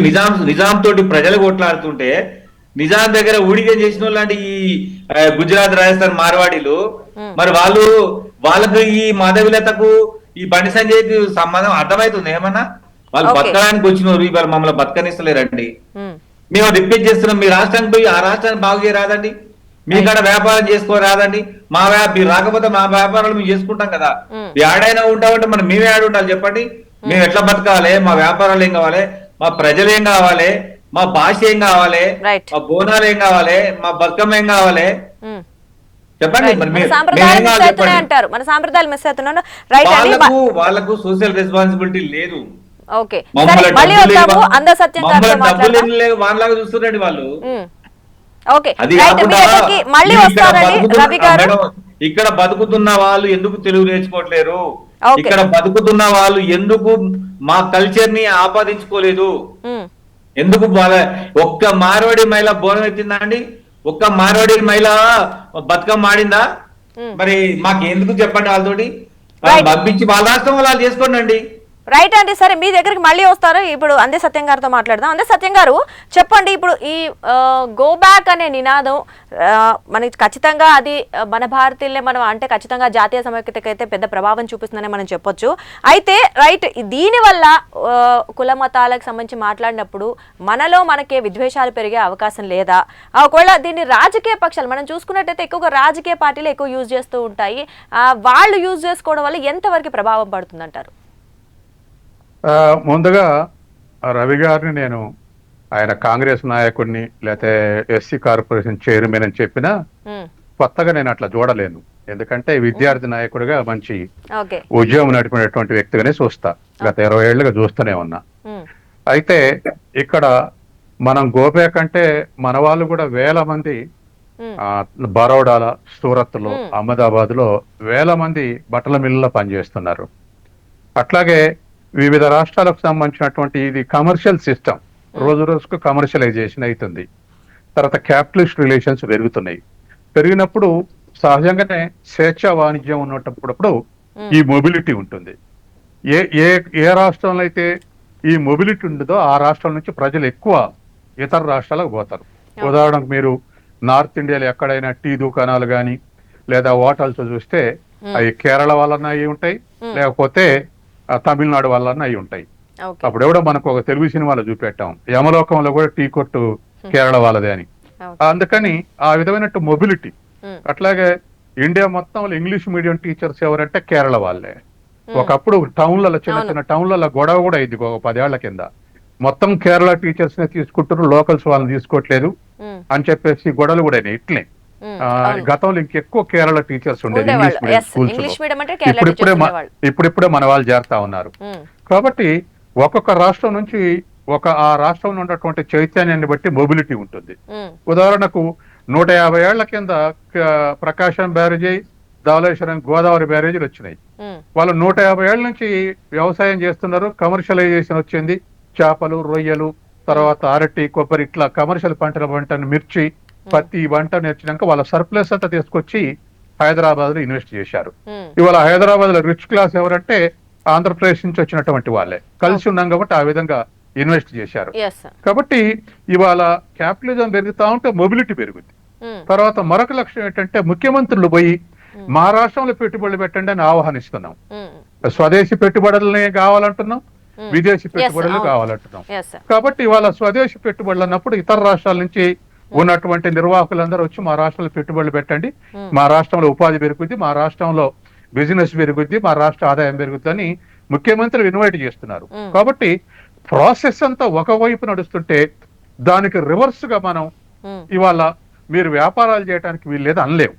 నిజాం తోటి ప్రజలు కొట్లాడుతుంటే నిజాం దగ్గర ఊడిగం చేసిన వాళ్ళు ఈ గుజరాత్, రాజస్థాన్ మార్వాడీలు, మరి వాళ్ళకు ఈ మాధవిలతకు ఈ బండి సంజయ్కి సంబంధం అర్థమవుతుంది ఏమన్నా? వాళ్ళు బతకడానికి వచ్చినారు, ఇవాళ మమ్మల్ని బతకనిస్తలేరండి. మేము రిపీట్ చేస్తున్నాం, మీ రాష్ట్రానికి పోయి ఆ రాష్ట్రాన్ని బాగు చేయరాదండి, మీ కాడ వ్యాపారం చేసుకోరాదండి, మీరు రాకపోతే మా వ్యాపారాలు మేము చేసుకుంటాం కదా. ఏడైనా ఉంటామంటే మనం మేమే ఆడి ఉండాలి చెప్పండి. మేము ఎట్లా బతకాలి, మా వ్యాపారాలు ఏం కావాలి, మా ప్రజలు ఏం కావాలి, మా భాష ఏం కావాలి, మా బోనాలు ఏం కావాలి, మా బతుకమ్మ ఏం కావాలి చెప్పండి. వాళ్ళకు సోషల్ రెస్పాన్సిబిలిటీ లేదు, వాళ్ళలాగా చూస్తున్నారండి వాళ్ళు. అది ఇక్కడ బతుకుతున్న వాళ్ళు ఎందుకు తెలుగు నేర్చుకోవట్లేరు? ఇక్కడ బతుకుతున్న వాళ్ళు ఎందుకు మా కల్చర్ ని ఆపాదించుకోలేదు? ఎందుకు ఒక్క మార్వాడి మహిళ బోనం ఎత్తిందా అండి? ఒక్క మార్వాడి మహిళ బతుకమ్మ ఆడిందా? మరి మాకు ఎందుకు చెప్పండి? వాళ్ళతోటి పంపించి వాళ్ళ రాష్ట్రం వాళ్ళు చేసుకోండి అండి. రైట్ అండి, సరే మీ దగ్గరికి మళ్ళీ వస్తారు. ఇప్పుడు అందే సత్యం గారితో మాట్లాడదాం. అందే సత్యం గారు చెప్పండి, ఇప్పుడు ఈ గో బ్యాక్ అనే నినాదం మనకి ఖచ్చితంగా అది మన భారతీయులే మనం అంటే ఖచ్చితంగా జాతీయ సమైక్యతకి అయితే పెద్ద ప్రభావం చూపిస్తుందని మనం చెప్పొచ్చు. అయితే రైట్, దీనివల్ల కుల మతాలకు సంబంధించి మాట్లాడినప్పుడు మనలో మనకే విద్వేషాలు పెరిగే అవకాశం లేదా? ఒకవేళ దీన్ని రాజకీయ పక్షాలు మనం చూసుకున్నట్టయితే ఎక్కువగా రాజకీయ పార్టీలు ఎక్కువ యూజ్ చేస్తూ ఉంటాయి, వాళ్ళు యూజ్ చేసుకోవడం వల్ల ఎంతవరకు ప్రభావం పడుతుందంటారు? ముందుగా రవి గారిని నేను ఆయన కాంగ్రెస్ నాయకుడిని లేకపోతే ఎస్సీ కార్పొరేషన్ చైర్మన్ అని చెప్పినా కొత్తగా నేను అట్లా చూడలేను. ఎందుకంటే విద్యార్థి నాయకుడిగా మంచి ఉద్యమం నడిపినటువంటి వ్యక్తిగానే చూస్తా, గత 20 ఏళ్లుగా చూస్తూనే ఉన్నా. అయితే ఇక్కడ మనం గోబ్యాక్ అంటే మన వాళ్ళు కూడా వేల మంది బరోడాల, సూరత్ లో, అహ్మదాబాద్ లో వేల మంది బట్టల మిల్లులో పనిచేస్తున్నారు. అట్లాగే వివిధ రాష్ట్రాలకు సంబంధించినటువంటి ఇది కమర్షియల్ సిస్టమ్ రోజు రోజుకు కమర్షియలైజేషన్ అవుతుంది. తర్వాత క్యాపిటలిస్ట్ రిలేషన్స్ పెరుగుతున్నాయి. పెరిగినప్పుడు సహజంగానే స్వేచ్ఛా వాణిజ్యం ఉన్నప్పుడు ఈ మొబిలిటీ ఉంటుంది. ఏ రాష్ట్రంలో అయితే ఈ మొబిలిటీ ఉండదో ఆ రాష్ట్రం నుంచి ప్రజలు ఎక్కువ ఇతర రాష్ట్రాలకు పోతారు. ఉదాహరణకు మీరు నార్త్ ఇండియాలో ఎక్కడైనా టీ దుకాణాలు కానీ లేదా హోటల్స్ చూస్తే అవి కేరళ వాళ్ళన్న అయి ఉంటాయి, లేకపోతే తమిళనాడు వాళ్ళన్న అయి ఉంటాయి. అప్పుడు ఎవడో మనకు ఒక తెలుగు సినిమాలో చూపెట్టాం, యమలోకంలో కూడా టీ కొట్టు కేరళ వాళ్ళదే అని. అందుకని ఆ విధమైన మొబిలిటీ. అట్లాగే ఇండియా మొత్తంలో ఇంగ్లీష్ మీడియం టీచర్స్ ఎవరంటే కేరళ వాళ్ళే. ఒకప్పుడు టౌన్లలో చిన్న చిన్న టౌన్లలో గొడవ కూడా అయింది ఒక 10 ఏళ్ల కింద. మొత్తం కేరళ టీచర్స్ నే తీసుకుంటారు, లోకల్స్ వాళ్ళని తీసుకోవట్లేదు అని చెప్పేసి గొడవలు కూడా అయినాయి. ఇట్లే గతంలో ఇంకెక్కువ కేరళ టీచర్స్ ఉండేది ఇంగ్లీష్ మీడియం స్కూల్స్ లో. ఇప్పుడిప్పుడే మన వాళ్ళు చేరుతా ఉన్నారు. కాబట్టి ఒక్కొక్క రాష్ట్రం నుంచి ఆ రాష్ట్రంలో ఉన్నటువంటి చైతన్యాన్ని బట్టి మొబిలిటీ ఉంటుంది. ఉదాహరణకు 150 ఏళ్ల కింద ప్రకాశం బ్యారేజీ, ధవళేశ్వరం గోదావరి బ్యారేజీలు వచ్చినాయి. వాళ్ళు 150 ఏళ్ల నుంచి వ్యవసాయం చేస్తున్నారు, కమర్షియలైజేషన్ వచ్చింది. చేపలు, రొయ్యలు, తర్వాత అరటి, కొబ్బరి, ఇట్లా కమర్షియల్ పంటను మిర్చి, పత్తి పంట నేర్చినాక వాళ్ళ సర్ప్లస్ అంతా తీసుకొచ్చి హైదరాబాద్ లో ఇన్వెస్ట్ చేశారు. ఇవాళ హైదరాబాద్ లో రిచ్ క్లాస్ ఎవరంటే ఆంధ్రప్రదేశ్ నుంచి వచ్చినటువంటి వాళ్ళే. కలిసి ఉన్నాం కాబట్టి ఆ విధంగా ఇన్వెస్ట్ చేశారు. కాబట్టి ఇవాళ క్యాపిటలిజం పెరుగుతా ఉంటే మొబిలిటీ పెరుగుద్ది. తర్వాత మరొక లక్ష్యం ఏంటంటే ముఖ్యమంత్రులు పోయి మా రాష్ట్రంలో పెట్టుబడులు పెట్టండి అని ఆహ్వానిస్తున్నాం. స్వదేశీ పెట్టుబడులనే కావాలంటున్నాం, విదేశీ పెట్టుబడులు కావాలంటున్నాం. కాబట్టి ఇవాళ స్వదేశీ పెట్టుబడులు అన్నప్పుడు ఇతర రాష్ట్రాల నుంచి ఉన్నటువంటి నిర్వాహకులందరూ వచ్చి మా రాష్ట్రంలో పెట్టుబడులు పెట్టండి, మా రాష్ట్రంలో ఉపాధి పెరుగుద్ది, మా రాష్ట్రంలో బిజినెస్ పెరుగుద్ది, మా రాష్ట్ర ఆదాయం పెరుగుద్ది అని ముఖ్యమంత్రులు ఇన్వైట్ చేస్తున్నారు. కాబట్టి ప్రాసెస్ అంతా ఒకవైపు నడుస్తుంటే దానికి రివర్స్ గా మనం ఇవాళ మీరు వ్యాపారాలు చేయడానికి వీల్లేదు అనలేవు.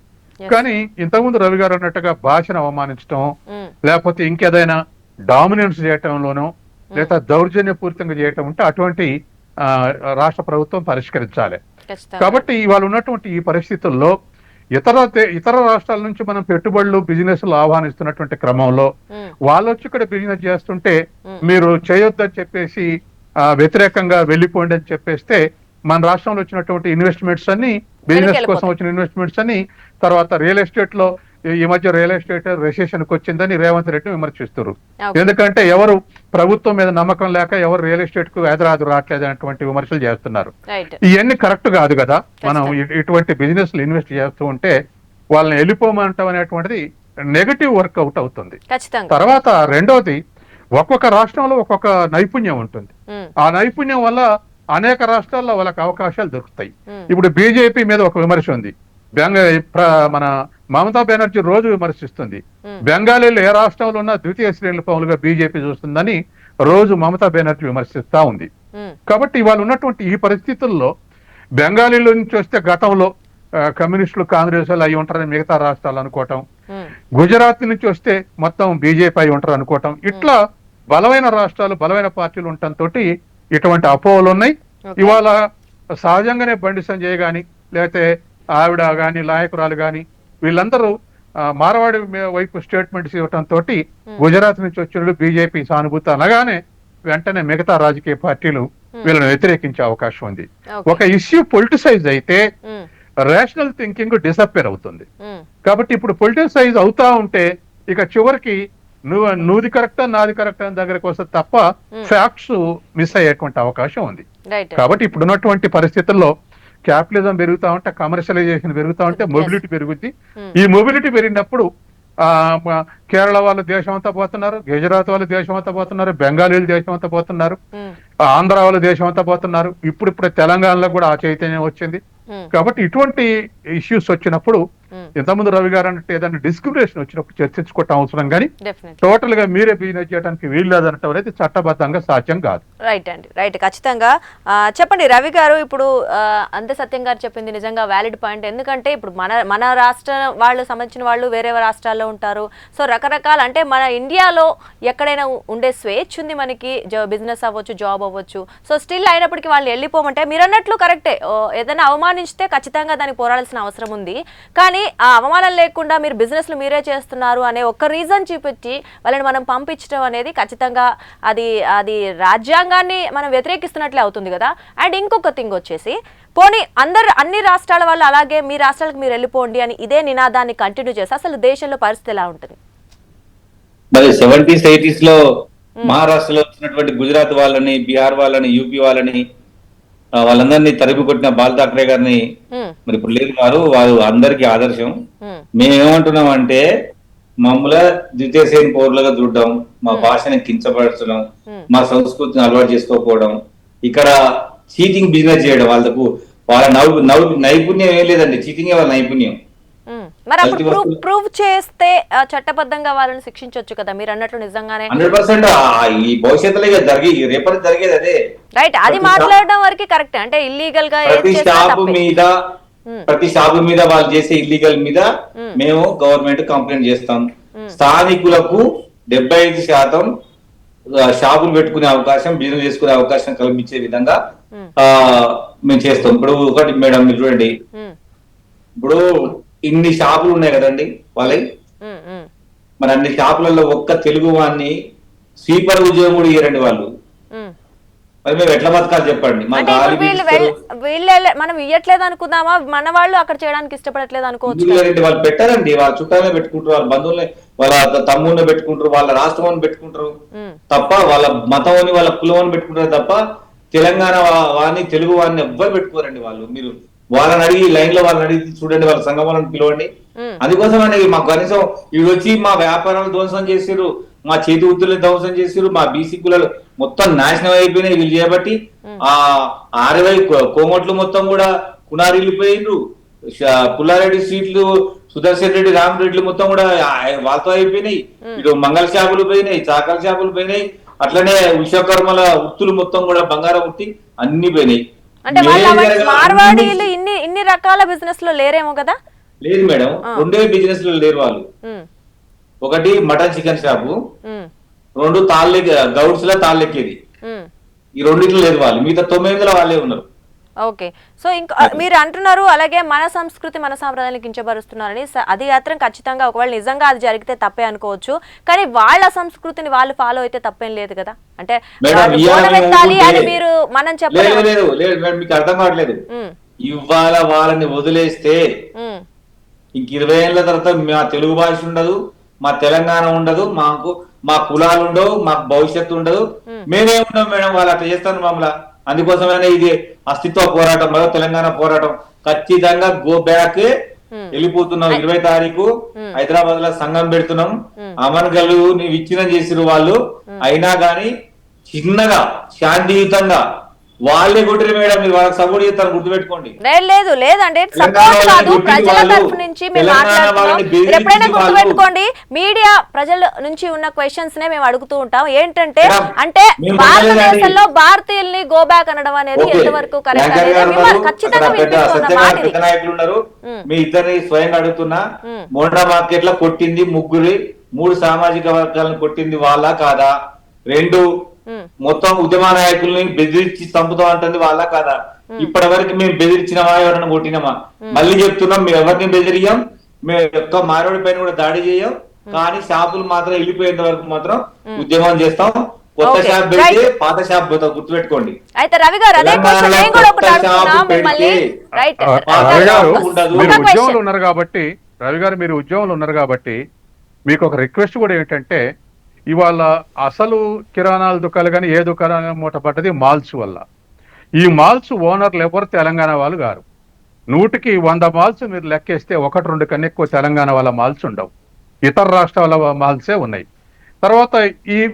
కానీ ఇంతకుముందు రవి గారు అన్నట్టుగా భాషను అవమానించడం, లేకపోతే ఇంకేదైనా డామినెన్స్ చేయటంలోనో లేదా దౌర్జన్యపూరితంగా చేయటం ఉంటే అటువంటి రాష్ట్ర ప్రభుత్వం పరిష్కరించాలి. కాబట్టి ఇవాళ ఉన్నటువంటి ఈ పరిస్థితుల్లో ఇతర రాష్ట్రాల నుంచి మనం పెట్టుబడులు, బిజినెస్లు ఆహ్వానిస్తున్నటువంటి క్రమంలో వాళ్ళు వచ్చి ఇక్కడ బిజినెస్ చేస్తుంటే మీరు చేయొద్దని చెప్పేసి వ్యతిరేకంగా వెళ్ళిపోండి అని చెప్పేస్తే మన రాష్ట్రంలో వచ్చినటువంటి ఇన్వెస్ట్మెంట్స్ అన్ని, బిజినెస్ కోసం వచ్చిన ఇన్వెస్ట్మెంట్స్ అన్ని, తర్వాత రియల్ ఎస్టేట్ లో ఈ మధ్య రియల్ ఎస్టేట్ రెసెషన్ కి వచ్చిందని రేవంత్ రెడ్డి విమర్శిస్తారు. ఎందుకంటే ఎవరు ప్రభుత్వం మీద నమ్మకం లేక ఎవరు రియల్ ఎస్టేట్ కు హైదరాబాద్ రావట్లేదు అనేటువంటి విమర్శలు చేస్తున్నారు. ఇవన్నీ కరెక్ట్ కాదు కదా. మనం ఇటువంటి బిజినెస్ ఇన్వెస్ట్ చేస్తూ ఉంటే వాళ్ళని వెళ్ళిపోమంటాం అనేటువంటిది నెగటివ్ వర్కౌట్ అవుతుంది. తర్వాత రెండవది, ఒక్కొక్క రాష్ట్రంలో ఒక్కొక్క నైపుణ్యం ఉంటుంది. ఆ నైపుణ్యం వల్ల అనేక రాష్ట్రాల్లో వాళ్ళకి అవకాశాలు దొరుకుతాయి. ఇప్పుడు బీజేపీ మీద ఒక విమర్శ ఉంది. మన మమతా బెనర్జీ రోజు విమర్శిస్తుంది. బెంగాలీలో ఏ రాష్ట్రంలో ఉన్న ద్వితీయ శ్రేణుల పౌరులుగా బీజేపీ చూస్తుందని రోజు మమతా బెనర్జీ విమర్శిస్తా ఉంది. కాబట్టి ఇవాళ ఉన్నటువంటి ఈ పరిస్థితుల్లో బెంగాలీలో నుంచి వస్తే గతంలో కమ్యూనిస్టులు, కాంగ్రెస్ వాళ్ళు అయి ఉంటారని మిగతా రాష్ట్రాలు అనుకోవటం, గుజరాత్ నుంచి వస్తే మొత్తం బీజేపీ అయి ఉంటారు అనుకోవటం, ఇట్లా బలమైన రాష్ట్రాలు, బలమైన పార్టీలు ఉండటంతో ఇటువంటి అపోహలు ఉన్నాయి. ఇవాళ సహజంగానే బండి సంజయ్ గాని, లేకపోతే ఆవిడ గాని, నాయకురాలు గాని, వీళ్ళందరూ మార్వాడి వైపు స్టేట్మెంట్స్ ఇవ్వటంతో గుజరాత్ నుంచి వచ్చిన బీజేపీ సానుభూతి అనగానే వెంటనే మిగతా రాజకీయ పార్టీలు వీళ్ళని వ్యతిరేకించే అవకాశం ఉంది. ఒక ఇష్యూ పొలిటిసైజ్ అయితే రేషనల్ థింకింగ్ డిసప్పేర్ అవుతుంది. కాబట్టి ఇప్పుడు పొలిటిసైజ్ అవుతా ఉంటే ఇక చివరికి నువ్వుది కరెక్టా నాది కరెక్టా అని దగ్గరకు వస్తే తప్ప ఫ్యాక్ట్స్ మిస్ అయ్యేటువంటి అవకాశం ఉంది. కాబట్టి ఇప్పుడున్నటువంటి పరిస్థితుల్లో క్యాపిటలిజం పెరుగుతా ఉంటే, కమర్షియలైజేషన్ పెరుగుతా ఉంటే మొబిలిటీ పెరుగుద్ది. ఈ మొబిలిటీ పెరిగినప్పుడు కేరళ వాళ్ళు దేశం అంతా పోతున్నారు, గుజరాత్ వాళ్ళు దేశం అంతా పోతున్నారు, బెంగాలీలు దేశం అంతా పోతున్నారు, ఆంధ్ర వాళ్ళు దేశం అంతా పోతున్నారు. ఇప్పుడిప్పుడే తెలంగాణలో కూడా ఆ చైతన్యం వచ్చింది. కాబట్టి ఇటువంటి ఇష్యూస్ వచ్చినప్పుడు ఇంతకుముందు రవి గారు అంటే ఏదైనా డిస్క్రిమినేషన్ వచ్చినప్పుడు చర్చించుకోవటం అవసరం, కానీ టోటల్ గా మీరే బిజినెస్ చేయడానికి వీల్లేదనటం అనేది చట్టబద్ధంగా సాధ్యం కాదు. రైట్ అండి, రైట్, ఖచ్చితంగా. చెప్పండి రవి గారు, ఇప్పుడు అంతే సత్యం గారు చెప్పింది నిజంగా వ్యాలిడ్ పాయింట్. ఎందుకంటే ఇప్పుడు మన రాష్ట్ర వాళ్ళు సంబంధించిన వాళ్ళు వేరే రాష్ట్రాల్లో ఉంటారు. సో రకరకాల, అంటే మన ఇండియాలో ఎక్కడైనా ఉండే స్వేచ్ఛ ఉంది మనకి, బిజినెస్ అవ్వచ్చు, జాబ్ అవ్వచ్చు. సో స్టిల్ అయినప్పటికీ వాళ్ళు వెళ్ళిపోమంటే మీరు అన్నట్లు కరెక్టే, ఏదైనా అవమానించితే ఖచ్చితంగా దానికి పోరాడాల్సిన అవసరం ఉంది. కానీ ఆ అవమానం లేకుండా మీరు బిజినెస్లు మీరే చేస్తున్నారు అనే ఒక్క రీజన్ చూపించి వాళ్ళని మనం పంపించడం అనేది ఖచ్చితంగా అది రాజ్యాంగాన్ని మనం వ్యతిరేకిస్తున్నట్లే అవుతుంది కదా. అండ్ ఇంకొక థింగ్ వచ్చేసి, పోనీ అన్ని రాష్ట్రాల వాళ్ళు అలాగే మీ రాష్ట్రాలకు మీరు వెళ్ళిపోండి అని ఇదే నినాదాన్ని కంటిన్యూ చేస్తే అసలు దేశంలో పరిస్థితి ఎలా ఉంటుంది? మరి 70s 80s లో మహారాష్ట్రలో వచ్చినటువంటి గుజరాత్ వాళ్ళని, బీహార్ వాళ్ళని, యూపీ వాళ్ళని, వాళ్ళందరినీ తరిమి కొట్టిన బాల్ ఠాక్రే గారిని మరి ఇప్పుడు లేదు గారు, వారు అందరికీ ఆదర్శం. మేమేమంటున్నాం అంటే మమ్మల్ని ద్వితీయ శ్రేణి పౌరులుగా చూడడం, మా భాషని కించపరచడం, మా సంస్కృతిని అలవాటు చేసుకోకపోవడం, ఇక్కడ చీటింగ్ బిజినెస్ చేయడం, వాళ్ళ నైపుణ్యం ఏం లేదండి, చీటింగ్ వాళ్ళ నైపుణ్యం. మరి అప్పుడు ప్రూవ్ చేస్తే చట్టబద్ధంగా వాళ్ళని శిక్షించవచ్చు కదా మీరు అన్నట్లు నిజంగానే. 100% ఈ భవిష్యత్తులో రేపటి జరిగేది అదే. రైట్, అది మాట్లాడడం వరకు కరెక్ట్. అంటే ఇల్లీగల్ గా ప్రతి షాపు మీద వాళ్ళు చేసే ఇల్లీగల్ మీద మేము గవర్నమెంట్ కంప్లైంట్ చేస్తాం. స్థానికులకు 75% షాపులు పెట్టుకునే అవకాశం, బిజినెస్ చేసుకునే అవకాశం కల్పించే విధంగా మేము చేస్తాం. ఇప్పుడు ఒకటి మేడం మీరు చూడండి, ఇప్పుడు ఇన్ని షాపులు ఉన్నాయి కదండి వాళ్ళకి, మరి అన్ని షాపులలో ఒక్క తెలుగు వాడిని స్వీపర్ ఉద్యోగం కూడా ఇయ్యరండి వాళ్ళు. మరి మేము ఎట్లా బతకాలి చెప్పండి? మనం ఇయ్యట్లేదు అనుకుందామా, మన వాళ్ళు అక్కడ చేయడానికి ఇష్టపడట్లేదు అనుకోవచ్చు. వాళ్ళు పెట్టారండి, వాళ్ళ చుట్టాలే పెట్టుకుంటారు, వాళ్ళ బంధువులే, వాళ్ళ తమ్ముడిని పెట్టుకుంటారు, వాళ్ళ రాష్ట్రం పెట్టుకుంటారు తప్ప, వాళ్ళ మతం వాళ్ళ కులం పెట్టుకుంటారు తప్ప తెలంగాణ వాడిని తెలుగు వాడిని ఎవ్వరు పెట్టుకోరండి వాళ్ళు. మీరు వాళ్ళని అడిగి లైన్ లో వాళ్ళని అడిగి చూడండి, వాళ్ళ సంఘం వాళ్ళని పిలవండి. అందుకోసం అనేది మాకు కనీసం వీళ్ళు వచ్చి మా వ్యాపారాలు ధ్వంసం చేసిరు, మా చేతి వృత్తుల్ని ధ్వంసం చేసిరు, మా బీసీ కులాలు మొత్తం నాశనం అయిపోయినాయి వీళ్ళు చేయబట్టి. ఆ 60 కోమట్లు మొత్తం కూడా కునారిల్లిపోయిండ్రు, పుల్లారెడ్డి స్ట్రీట్లు, సుదర్శన్ రెడ్డి, రామరెడ్డిలు మొత్తం కూడా వాళ్ళతో అయిపోయినాయి. ఇటు మంగళ షాపులు పోయినాయి, చాకల షాపులు పోయినాయి, అట్లనే విశ్వకర్మల వృత్తులు మొత్తం కూడా బంగారం వృత్తి అన్ని పోయినాయి. అంటే మార్వాడీలు ఇన్ని రకాల బిజినెస్ లో లేరేమో కదా? లేదు మేడం, 2 బిజినెస్ లో లేరు వాళ్ళు. ఒకటి మటన్ చికెన్ షాపు, 2 గౌడ్స్ లో తాళ్ళెక్కేది. ఈ 2 లేదు వాళ్ళు, మిగతా 9 వాళ్ళే ఉన్నారు. ఓకే, సో ఇంకా మీరు అంటున్నారు అలాగే మన సంస్కృతి మన సాంప్రదాయాన్ని కించపరుస్తున్నారని. అది మాత్రం ఖచ్చితంగా ఒకవేళ నిజంగా అది జరిగితే తప్పే అనుకోవచ్చు, కానీ వాళ్ళ సంస్కృతిని వాళ్ళు ఫాలో అయితే తప్పేం లేదు కదా. అంటే అని మీరు మనం చెప్పలేదు, మీకు అర్థం కావట్లేదు. ఇవాళ వాళ్ళని వదిలేస్తే ఇంక 20 ఏళ్ల తర్వాత మా తెలుగు భాష ఉండదు, మా తెలంగాణ ఉండదు, మా కులాలు ఉండవు, మాకు భవిష్యత్తు ఉండదు, మేమే ఉన్నాం మేడం. వాళ్ళు అట్లా చేస్తాను మమ్మల్ని. అందుకోసమైనా ఇది అస్తిత్వ పోరాటం, మరో తెలంగాణ పోరాటం. ఖచ్చితంగా గో బ్యాక్, వెళ్ళిపోతున్నాం. 20 తారీఖు హైదరాబాద్ లో సంఘం పెడుతున్నాం. అమన్ గల్లు నీవు ఇచ్చిన చేసిరు వాళ్ళు, అయినా గాని చిన్నగా శాంతియుతంగా వాళ్ళే కొట్టిరు మేడం. మీరు వాళ్ళకి సపోర్ట్ చేస్తారు, గుర్తుపెట్టుకోండి. లేదు లేదండి, సపోర్ట్ కాదు, ప్రజల తరఫు నుంచి మేము మాట్లాడుతున్నాం. ఎప్పుడైనా గుర్తుపెట్టుకోండి, మీడియా ప్రజల నుంచి ఉన్న క్వశ్చన్స్ నే మేము అడుగుతూ ఉంటాం. ఏంటంటే అంటే భారతదేశంలో భారతీయుల్ని గో బ్యాక్ అనడం అనేది ఎంతవరకు కరెక్ట్ అనేది ఖచ్చితంగా నాయకులు ఉన్నారు. మీ ఇద్దరిని స్వయంగా అడుగుతున్నా, మోండా మార్కెట్ లో కొట్టింది 3 సామాజిక వర్గాలను కొట్టింది వాళ్ళ కాదా? 2 మొత్తం ఉద్యమ నాయకుల్ని బెదిరించి చంపుతాం అంటుంది వాళ్ళ కాదా? ఇప్పటి వరకు మేము బెదిరించినమా, ఎవరైనా కొట్టినామా? మళ్ళీ చెప్తున్నాం, మేము ఎవరిని బెదిరియం, మేము యొక్క మారోడి పైన కూడా దాడి చేయం, కానీ షాపులు మాత్రం వెళ్ళిపోయేంత వరకు మాత్రం ఉద్యమం చేస్తాం. కొత్త షాప్ పెడితే పాత షాప్ పోతాం, గుర్తుపెట్టుకోండి. అయితే రవి గారు అదే క్వశ్చన్ నేను కూడా ఒకటి అడుగుతున్నా మిమ్మల్ని. రైట్, మీరు ఉద్యోగంలో ఉన్నారు కాబట్టి, రవి గారు మీరు ఉద్యోగంలో ఉన్నారు కాబట్టి మీకు ఒక రిక్వెస్ట్ కూడా ఏంటంటే, ఇవాళ అసలు కిరాణాల దుకాణాలు కానీ ఏ దుకాణం మూటపడ్డది మాల్స్ వల్ల. ఈ మాల్స్ ఓనర్లు ఎవరు తెలంగాణ వాళ్ళు గారు. 100కి 100 మాల్స్ మీరు లెక్కేస్తే 1-2 కన్నా ఎక్కువ తెలంగాణ వాళ్ళ మాల్స్ ఉండవు, ఇతర రాష్ట్రాల మాల్సే ఉన్నాయి. తర్వాత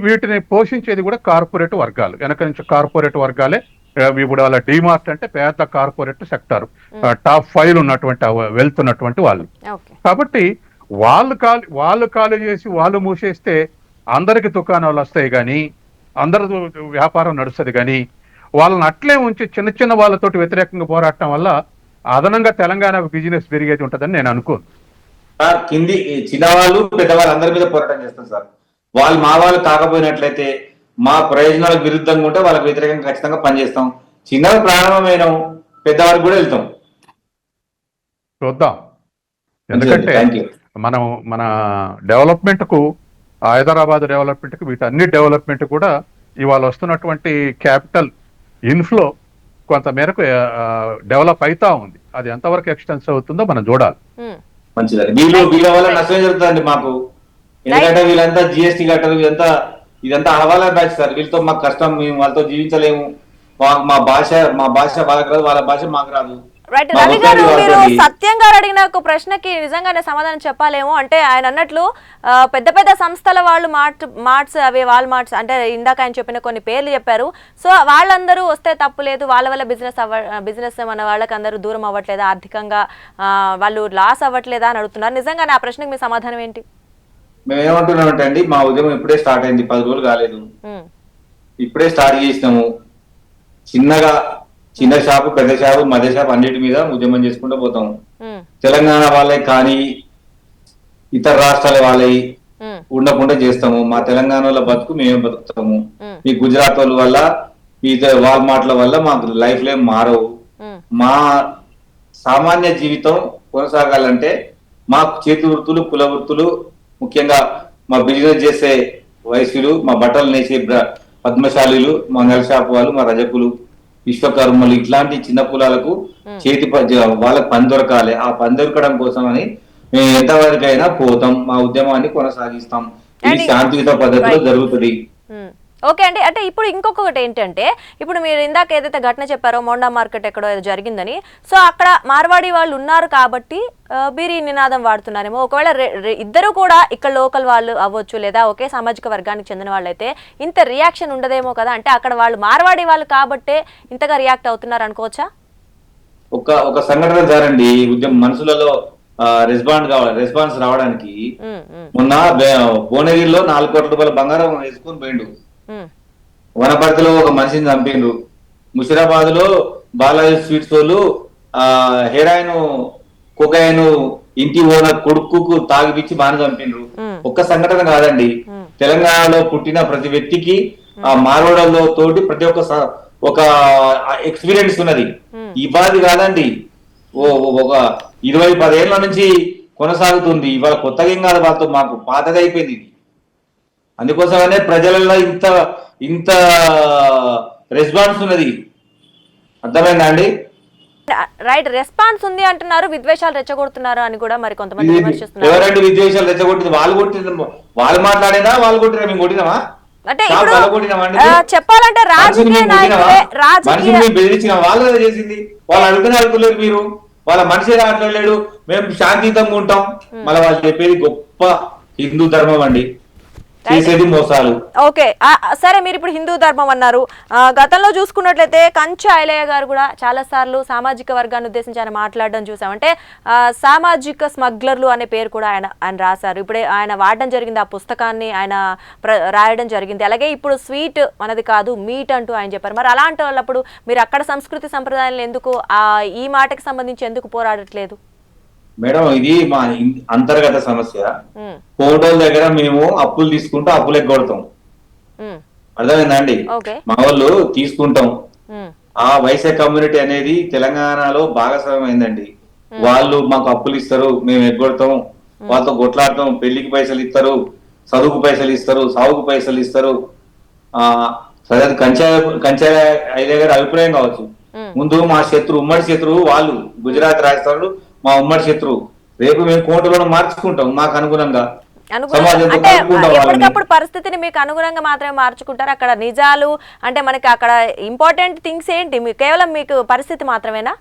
వీటిని పోషించేది కూడా కార్పొరేట్ వర్గాలు, వెనక నుంచి కార్పొరేట్ వర్గాలే. ఇప్పుడు వాళ్ళ డిమార్ట్ అంటే పెద్ద కార్పొరేట్ సెక్టర్, టాప్ 5 ఉన్నటువంటి వెళ్తున్నటువంటి వాళ్ళు. కాబట్టి వాళ్ళు ఖాళీ చేసి వాళ్ళు మూసేస్తే అందరికి దుకాణాలు వస్తాయి కానీ అందరి వ్యాపారం నడుస్తుంది. కానీ వాళ్ళని అట్లే ఉంచి చిన్న చిన్న వాళ్ళతోటి వ్యతిరేకంగా పోరాటం వల్ల అదనంగా తెలంగాణకు బిజినెస్ పెరిగేది ఉంటుందని నేను అనుకోను. సార్, కింది చిన్నవాళ్ళు పెద్దవాళ్ళు అందరి మీద పోరాటం చేస్తాం సార్. వాళ్ళు మా వాళ్ళు కాకపోయినట్లయితే, మా ప్రయోజనాలకు విరుద్ధంగా ఉంటే వాళ్ళకి వ్యతిరేకంగా ఖచ్చితంగా పనిచేస్తాం. చిన్నగా ప్రారంభమైన పెద్దవారికి కూడా వెళ్తాం, చూద్దాం. ఎందుకంటే మన డెవలప్మెంట్ కు, హైదరాబాద్ డెవలప్మెంట్ కు, వీటన్ని డెవలప్మెంట్ కూడా ఇవాళ వస్తున్నటువంటి క్యాపిటల్ ఇన్ఫ్లో కొంత మేరకు డెవలప్ అవుతా ఉంది. అది ఎంతవరకు ఎక్స్టెన్స్ అవుతుందో మనం చూడాలి. మంచిదండి. వీళ్ళ వల్ల నష్టం జరుగుతుందండి మాకు, ఎందుకంటే వీళ్ళంతా జిఎస్టీ కట్టరు, ఇదంతా హవాలా బ్యాచ్ సార్. వీళ్ళతో మాకు కష్టం, మేము వాళ్ళతో జీవించలేము. మా భాష వాళ్ళకి రాదు, వాళ్ళ భాష మాకు రాదు. రైట్ మా రవి గారు, ముత్తాది మీరు వార్తది. సత్యం గారు అడిగిన ఒక ప్రశ్నకి నిజంగానే సమాధానం చెప్పాలేమో. అంటే ఆయన అన్నట్లు పెద్ద పెద్ద సంస్థల వాళ్ళు మార్ట్స్ అవి వాల్మార్ట్స్ అంటే ఇందాక ఆయన చెప్పిన కొన్ని పేర్లు చెప్పారు. సో వాళ్ళందరూ వస్తే తప్పు లేదు, వాళ్ళ వల్ల బిజినెస్ మన వాళ్ళకి అందరూ దూరం అవ్వట్లేదా, ఆర్థికంగా వాళ్ళు లాస్ అవ్వట్లేదా అని అడుగుతున్నారు. నిజంగానే ఆ ప్రశ్నకి మీ సమాధానం ఏంటి? మేము ఏమంటున్నామంటే అండి, మా ఉద్యమం ఇప్పుడే స్టార్ట్ అయింది, 10 రోజులు కాలేదు. ఇప్పుడే స్టార్ట్ చేసినాము. చిన్న షాపు, పెద్ద షాపు, మధ్య షాపు అన్నిటి మీద ఉద్యమం చేసుకుంటూ పోతాము. తెలంగాణ వాళ్ళకి కానీ ఇతర రాష్ట్రాల వాళ్ళవి ఉండకుండా చేస్తాము. మా తెలంగాణ వాళ్ళ బతుకు మేమే బతుకుతాము. ఈ గుజరాత్ వాళ్ళ వల్ల, ఈ వాల్మార్ట్ల వల్ల మాకు లైఫ్ ఏం మారవు. మా సామాన్య జీవితం కొనసాగాలంటే మా చేతి వృత్తులు, కుల వృత్తులు, ముఖ్యంగా మా బిజినెస్ చేసే వయసులు, మా బట్టలు నేసే పద్మశాలీలు, మా నెల షాపు వాళ్ళు, మా రజకులు, విశ్వకర్మలు, ఇట్లాంటి చిన్న కులాలకు వాళ్ళకి పని దొరకాలి. ఆ పని దొరకడం కోసం అని మేము ఎంతవరకైనా పోతాం, మా ఉద్యమాన్ని కొనసాగిస్తాం. ఇది శాంతియుత పద్ధతిలో జరుగుతుంది. ఓకే అండి. అంటే ఇప్పుడు ఇంకొకటి ఏంటంటే, ఇప్పుడు మీరు ఇందాక ఏదైతే ఘటన చెప్పారో మోండా మార్కెట్ ఎక్కడో ఏదో జరిగిందని, సో అక్కడ మార్వాడి వాళ్ళు ఉన్నారు కాబట్టి బీరీ నినాదం వాడుతున్నారేమో. ఒకవేళ ఇద్దరు కూడా ఇక్కడ లోకల్ వాళ్ళు అవ్వచ్చు, లేదా ఒకే సామాజిక వర్గానికి చెందిన వాళ్ళు అయితే ఇంత రియాక్షన్ ఉండదేమో కదా. అంటే అక్కడ వాళ్ళు మార్వాడి వాళ్ళు కాబట్టే ఇంతగా రియాక్ట్ అవుతున్నారు అనుకోవచ్చా? ఒక సంఘటన జారండి, ఉద్యమం మనసులలో రెస్పాన్స్ రావడానికి మొన్న భువనగిరిలో 4 కోట్ల రూపాయల బంగారం వేసుకొని పోయిండు. వనపర్తిలో ఒక మనిషిని చంపిండ్రు. ముషిరాబాద్ లో బాలాజీ స్వీట్స్ వాళ్ళు హెరాయిన్, కొకైన్ ఇంటి ఓనర్ కొడుకు తాగిపిచ్చి బాగా చంపిండ్రు. ఒక్క సంఘటన కాదండి, తెలంగాణలో పుట్టిన ప్రతి వ్యక్తికి ఆ మార్వాడలో తోటి ప్రతి ఒక ఎక్స్పీరియన్స్ ఉన్నది. ఇవాది కాదండి, ఒక 20-10 ఏళ్ల నుంచి కొనసాగుతుంది. ఇవాళ కొత్తగా ఏం కాదు, వాళ్ళతో మాకు పాతది అయిపోయింది. అందుకోసమనే ప్రజలలో ఇంత రెస్పాన్స్ ఉన్నది. అర్థమైందా అండి? రైట్, రెస్పాన్స్ ఉంది అంటున్నారు, విద్వేషాలు రెచ్చగొడుతున్నారు అని కూడా మరి కొంతమంది విమర్శిస్తున్నారు. ఎవరండి విద్వేషాలు రెచ్చగొట్టింది? వాళ్ళు కొట్టిన, వాళ్ళు మాట్లాడినా, వాళ్ళు కొట్టినా, మేము కొట్టినామా? అంటే చెప్పాలంటే రాజకీయ మనిషిని బెదిరించిన వాళ్ళు చేసింది. వాళ్ళు అడుగులేరు, మీరు వాళ్ళ మనిషి రావట్లేడు, మేము శాంతియుతంగా ఉంటాం. మళ్ళీ వాళ్ళు చెప్పేది గొప్ప హిందూ ధర్మం అండి, చేసేది మోసాలు. ఓకే సరే, మీరు ఇప్పుడు హిందూ ధర్మం అన్నారు. గతంలో చూసుకున్నట్లయితే కంచె ఐలయ్య గారు కూడా చాలా సార్లు సామాజిక వర్గాన్ని ఉద్దేశించి ఆయన మాట్లాడడం చూసాం. అంటే సామాజిక స్మగ్లర్లు అనే పేరు కూడా ఆయన రాశారు. ఇప్పుడే ఆయన వాడడం జరిగింది, ఆ పుస్తకాన్ని ఆయన రాయడం జరిగింది. అలాగే ఇప్పుడు స్వీట్ మనది కాదు మీట్ అంటూ ఆయన చెప్పారు. మరి అలాంటి వాళ్ళప్పుడు మీరు అక్కడ సంస్కృతి సంప్రదాయాలను ఎందుకు ఈ మాటకి సంబంధించి ఎందుకు పోరాడట్లేదు? మేడం, ఇది మా అంతర్గత సమస్య. ఫోటోల దగ్గర మేము అప్పులు తీసుకుంటూ అప్పులు ఎగ్గొడతాం. అర్థమైందా అండి? మా వాళ్ళు తీసుకుంటాం. ఆ వైశ్య కమ్యూనిటీ అనేది తెలంగాణలో భాగస్వామ్యమైందండి. వాళ్ళు మాకు అప్పులు ఇస్తారు, మేము ఎగ్గొడతాం, వాళ్ళతో కొట్లాడతాం. పెళ్లికి పైసలు ఇస్తారు, చదువుకు పైసలు ఇస్తారు, సాగుకు పైసలు ఇస్తారు. కంచె ఐలయ్య గారి అభిప్రాయం కావచ్చు. ముందు మా ఉమ్మడి శత్రువు వాళ్ళు, గుజరాత్ రాజస్థాన్ మా ఉమ్మడి శత్రువు. రేపు మేము కోర్టులను మార్చుకుంటాం మాకు అనుగుణంగా. అంటే ఎప్పటికప్పుడు పరిస్థితిని మీకు అనుగుణంగా మాత్రమే మార్చుకుంటారు. అక్కడ నిజాలు అంటే మనకి అక్కడ ఇంపార్టెంట్ థింగ్స్ ఏంటి? కేవలం మీకు పరిస్థితి మాత్రమేనా?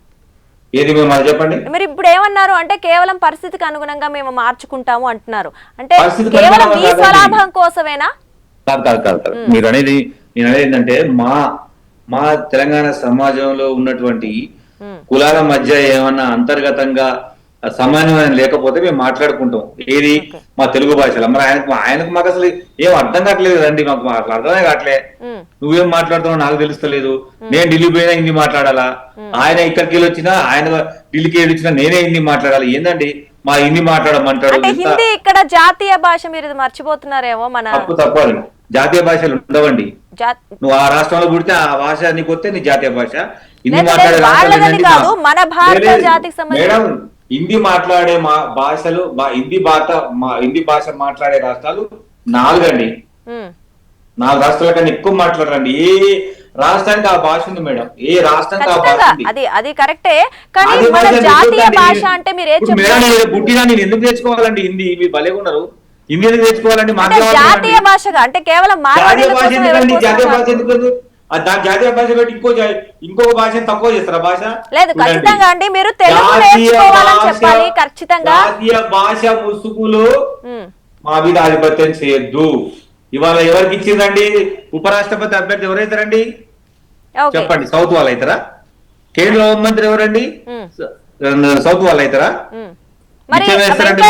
ఏది చెప్పండి. మీరు ఇప్పుడు ఏమన్నారు అంటే కేవలం పరిస్థితికి అనుగుణంగా మేము మార్చుకుంటాము అంటున్నారు. అంటే కేవలం మీ స్వలాభం కోసమేనా? కాదు. మీరు అనేది, నేను అనేది ఏంటంటే మా తెలంగాణ సమాజంలో ఉన్నటువంటి కులాల మధ్య ఏమన్నా అంతర్గతంగా సమానమైన లేకపోతే మేము మాట్లాడుకుంటాం. ఏది మా తెలుగు భాషలో. మరి ఆయనకు మాకు అసలు ఏం అర్థం కావట్లేదు అండి, మాకు అర్థమే కావట్లే. నువ్వేం మాట్లాడుతున్నావు నాకు తెలుస్తలేదు. నేను ఢిల్లీ పోయినా హిందీ మాట్లాడాలా, ఆయన ఇక్కడికి వెళ్ళి వచ్చినా, ఆయన ఢిల్లీకి వెళ్ళి వచ్చినా నేనే హిందీ మాట్లాడాలి. ఏందండి మా హిందీ మాట్లాడమంటాడు? హిందీ ఇక్కడ జాతీయ భాష, మీరు మర్చిపోతున్నారేమో. మన తప్పదు, జాతీయ భాషలు ఉండవండి. నువ్వు ఆ రాష్ట్రంలో పుడితే ఆ భాష నీకు వస్తే నీ జాతీయ భాష. హిందీ మాట్లాడే మేడం, హిందీ మాట్లాడే భాషలు, హిందీ భాష మాట్లాడే రాష్ట్రాలు 4 అండి. 4 రాష్ట్రాల కన్నా ఎక్కువ మాట్లాడరండి. ఏ రాష్ట్రానికి ఆ భాష ఉంది మేడం, ఏ రాష్ట్రానికి ఆ భాష ఉంది. అది కరెక్టే, కానీ మన జాతీయ భాష అంటే మీరు పుట్టినా నేను ఎందుకు నేర్చుకోవాలండి హిందీ? మీరు భలేగా ఉన్నారు. హిందీ ఎందుకు నేర్చుకోవాలండి? జాతీయ భాషగా అంటే కేవలం జాతీయ భాష ఎందుకండి? జాతీయ భాష ఎందుకు? దాని జాతీయ భాష పెట్టి ఇంకొక భాషను తక్కువ చేస్తారా భాష? లేదు చూడండి. ఖచ్చితంగా అండి మీరు తెలుగు జాతీయ నేర్చుకోవాలని భాష- చెప్పాలి ఖచ్చితంగా. జాతీయ భాష ముసుగులో ఉమ్, మా మీద ఆధిపత్యం చేయొద్దు. ఇవాళ ఎవరికి ఇచ్చిందండి? ఉపరాష్ట్రపతి అభ్యర్థి ఎవరైతారండి ఓకే. చెప్పండి? సౌత్ వాళ్ళు అవుతారా? కేంద్ర హోంమంత్రి ఎవరండి? సౌత్ వాళ్ళు అవుతారా? ఉమ్. మరి నిత్యం వేస్తారండి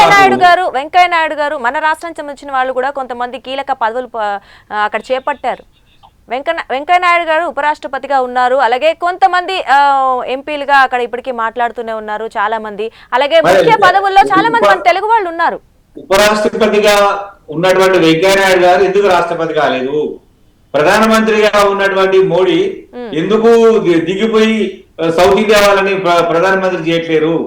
వెంకయ్య నాయుడు గారు మన రాష్ట్రానికి సంబంధించిన వాళ్ళు కూడా కొంతమంది కీలక పదవులు అక్కడ చేపట్టారు. వెంకయ్య నాయుడు గారు ఉపరాష్ట్రపతిగా ఉన్నారు, అలాగే కొంతమంది ఎంపీలుగా అక్కడ ఇప్పటికీ మాట్లాడుతూనే ఉన్నారు చాలా మంది, అలాగే ముఖ్య పదవుల్లో చాలా మంది మన తెలుగు వాళ్ళు ఉన్నారు. ఉపరాష్ట్రపతిగా ఉన్నటువంటి వెంకయ్య నాయుడు గారు ఎందుకు రాష్ట్రపతి కాలేదు? ప్రధానమంత్రిగా ఉన్నటువంటి మోడీ ఎందుకు దిగిపోయి సౌత్ ఇండియా వాళ్ళని ప్రధానమంత్రి చేయట్లేరు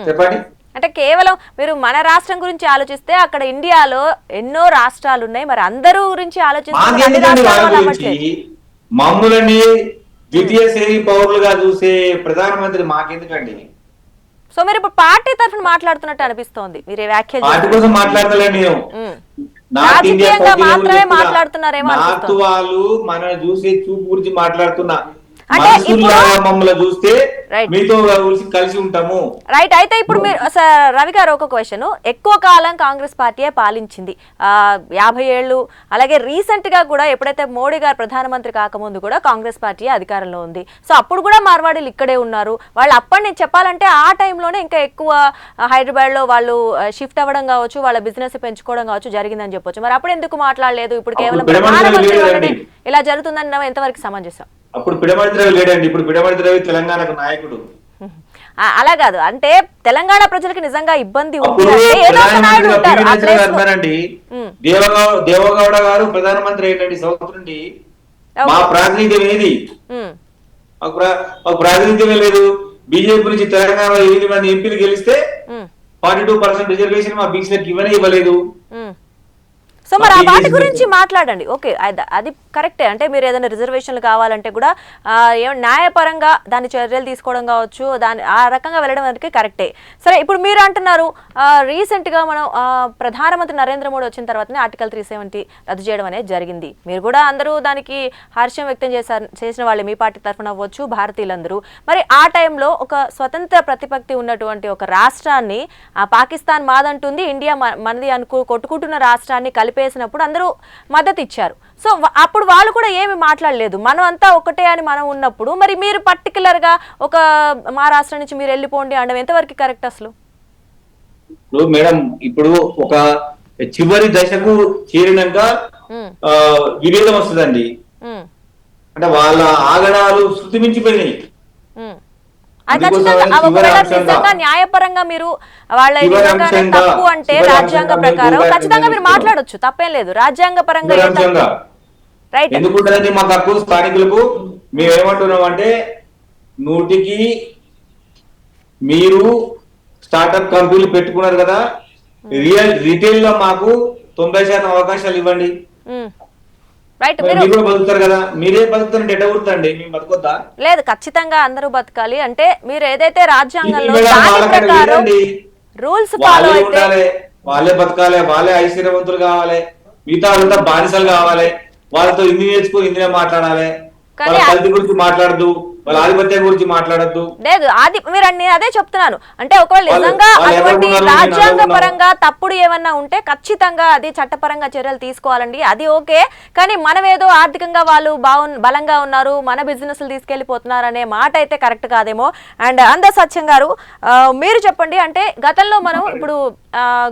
చెప్పండి? అంటే కేవలం మీరు మన రాష్ట్రం గురించి ఆలోచిస్తే అక్కడ ఇండియాలో ఎన్నో రాష్ట్రాలు ఉన్నాయి, మరి అందరూ గురించి ఆలోచిస్తే మమ్ములని ద్వితీయ శ్రేణి పౌరులుగా చూసే ప్రధానమంత్రి మాకెందుకండి? సో మీరు ఇప్పుడు పార్టీ తరఫున మాట్లాడుతున్నట్టు అనిపిస్తోంది మీరు ఈ వ్యాఖ్యలు. పార్టీ కోసం మాట్లాడతలే నేను, రాజకీయంగా మాత్రమే మాట్లాడుతున్నారేమో నార్త్ వాళ్ళు మన చూసే చూపు గురించి మాట్లాడుతున్నా. అంటే మమ్మల్ని చూస్తే మీతో కలిసి ఉంటాము. రైట్. అయితే ఇప్పుడు మీరు రవి గారు ఒక క్వశ్చన్, ఎక్కువ కాలం కాంగ్రెస్ పార్టీయే పాలించింది 50 ఏళ్ళు, అలాగే రీసెంట్ గా కూడా ఎప్పుడైతే మోడీ గారు ప్రధానమంత్రి కాకముందు కూడా కాంగ్రెస్ పార్టీ అధికారంలో ఉంది. సో అప్పుడు కూడా మార్వాడీలు ఇక్కడే ఉన్నారు. వాళ్ళు అప్పటి నుంచి చెప్పాలంటే ఆ టైంలోనే ఇంకా ఎక్కువ హైదరాబాద్ లో వాళ్ళు షిఫ్ట్ అవ్వడం కావచ్చు, వాళ్ళ బిజినెస్ పెంచుకోవడం కావచ్చు జరిగిందని చెప్పొచ్చు. మరి అప్పుడు ఎందుకు మాట్లాడలేదు? ఇప్పుడు కేవలం ప్రధానమంత్రి ఇలా జరుగుతుందని ఎంతవరకు సమంజసం? అప్పుడు పిడమర్తి రవి లేడండి, ఇప్పుడు పిడమర్తి రవి తెలంగాణకు నాయకుడు. అలా కాదు, అంటే తెలంగాణ ప్రజలకు నిజంగా ఇబ్బంది ఉంది అప్పుడు అంటే ఏదో ఒక నాయుడు ఉంటారు ఆ ప్లేస్ లో. అన్నారండి దేవగౌడ గారు ప్రధానమంత్రి ఏంటండి సౌత్ నుండి. మా ప్రాతినిధ్యం ఏది? మాకు ప్రాతినిధ్యమే లేదు. బీజేపీ నుంచి తెలంగాణలో 8 మంది ఎంపీలు గెలిస్తే 42% రిజర్వేషన్ మా బీసీలకు ఇవ్వలేదు. సో మరి ఆ వాటి గురించి మాట్లాడండి. ఓకే, అది కరెక్టే. అంటే మీరు ఏదైనా రిజర్వేషన్లు కావాలంటే కూడా న్యాయపరంగా దాని చర్యలు తీసుకోవడం కావచ్చు, దాని ఆ రకంగా వెళ్ళడం అనేది కరెక్టే. సరే, ఇప్పుడు మీరు అంటున్నారు రీసెంట్ గా మనం ప్రధానమంత్రి నరేంద్ర మోడీ వచ్చిన తర్వాతనే ఆర్టికల్ 370 రద్దు చేయడం అనేది జరిగింది. మీరు కూడా అందరూ దానికి హర్షం వ్యక్తం చేసిన వాళ్ళే, మీ పార్టీ తరఫున అవ్వచ్చు, భారతీయులందరూ. మరి ఆ టైంలో ఒక స్వతంత్ర ప్రతిపత్తి ఉన్నటువంటి ఒక రాష్ట్రాన్ని పాకిస్తాన్ మాదంటుంది, ఇండియా మనది కొట్టుకుంటున్న రాష్ట్రాన్ని కలిపేసినప్పుడు అందరూ మద్దతు ఇచ్చారు. సో అప్పుడు వాళ్ళు కూడా ఏమి మాట్లాడలేదు, మనం అంతా ఒకటే అని మనం ఉన్నప్పుడు మరి మీరు పర్టికులర్ గా ఒక మా రాష్ట్రం నుంచి మీరు వెళ్ళిపోండి అనడం ఎంతవరకు కరెక్ట్ అసలు? మేడం, ఇప్పుడు ఒక చివరి దశకు చేరినాక విభేదం వస్తుందండి. అంటే వాళ్ళ ఆగడాలు శృతి మించిపోయినాయి. ఖచ్చితంగా న్యాయపరంగా మీరు వాళ్ళ తప్పు అంటే రాజ్యాంగ ప్రకారం ఖచ్చితంగా మీరు మాట్లాడొచ్చు, తప్పేం లేదు. రాజ్యాంగ పరంగా ఎందుకుంటుందండి మాకు హక్కు స్థానికులకు? మేము ఏమంటున్నాం అంటే 100కి మీరు స్టార్ట్అప్ కంపెనీలు పెట్టుకున్నారు కదా, రిటైల్ లో మాకు 90% అవకాశాలు ఇవ్వండి. మీరు బతుకుతారు కదా, మీరే బతుకుతారంటే ఎట్లా బతుకుతాండి? మేము బతుకొద్దా? లేదు, ఖచ్చితంగా అందరూ బతకాలి. అంటే మీరు ఏదైతే రాజ్యాంగంలో రూల్స్ ఫాలో అయితే వాళ్ళే బతకాలి, వాళ్ళే ఐశ్వర్యవంతులు కావాలి, మిగతా వాళ్ళంతా బానిసలు కావాలి. వాళ్ళతో హిందీ నేర్చుకుని హిందీలో మాట్లాడాలి, వాళ్ళ కల్తీ గురించి మాట్లాడద్దు, వాళ్ళ ఆధిపత్యం గురించి మాట్లాడద్దు. లేదు, అది మీరు అదే చెప్తున్నాను. అంటే ఒకవేళ నిజంగా అటువంటి రాజ్యాంగ పరంగా తప్పుడు ఏమన్నా ఉంటే ఖచ్చితంగా అది చట్టపరంగా చర్యలు తీసుకోవాలండి, అది ఓకే. కానీ మనం ఏదో ఆర్థికంగా వాళ్ళు బలంగా ఉన్నారు, మన బిజినెస్లు తీసుకెళ్లిపోతున్నారు అనే మాట అయితే కరెక్ట్ కాదేమో. అండ్ సత్యం గారు, మీరు చెప్పండి. అంటే గతంలో మనం ఇప్పుడు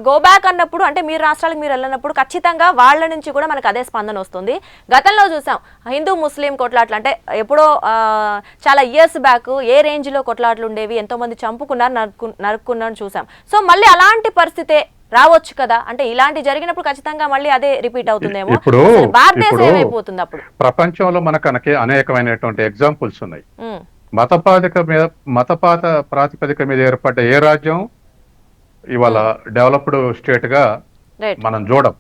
గో బ్యాక్ అన్నప్పుడు, అంటే మీరు రాష్ట్రాలకు మీరు వెళ్ళినప్పుడు ఖచ్చితంగా వాళ్ళ నుంచి కూడా మనకు అదే స్పందన వస్తుంది. గతంలో చూసాం హిందూ ముస్లిం కొట్లాట్లు, అంటే ఎప్పుడో చాలా ఇయర్స్ బ్యాక్ ఏ రేంజ్ లో కొట్లాట్లు ఉండేవి, ఎంతో మంది చంపుకున్నారు, నరుక్కున్నారు చూసాం. సో మళ్ళీ అలాంటి పరిస్థితే రావచ్చు కదా, అంటే ఇలాంటి జరిగినప్పుడు ఖచ్చితంగా మళ్ళీ అదే రిపీట్ అవుతుందేమో. ఇప్పుడు భారతదేశం ఏమైపోతుంది అప్పుడు? ప్రపంచంలో మనకు అనేకమైనటువంటి ఎగ్జాంపుల్స్ ఉన్నాయి. మతపాత ప్రాతిపదిక మీద ఏర్పడ్డ ఏ రాజ్యం ఇవాళ డెవలప్డ్ స్టేట్ గా మనం చూడం.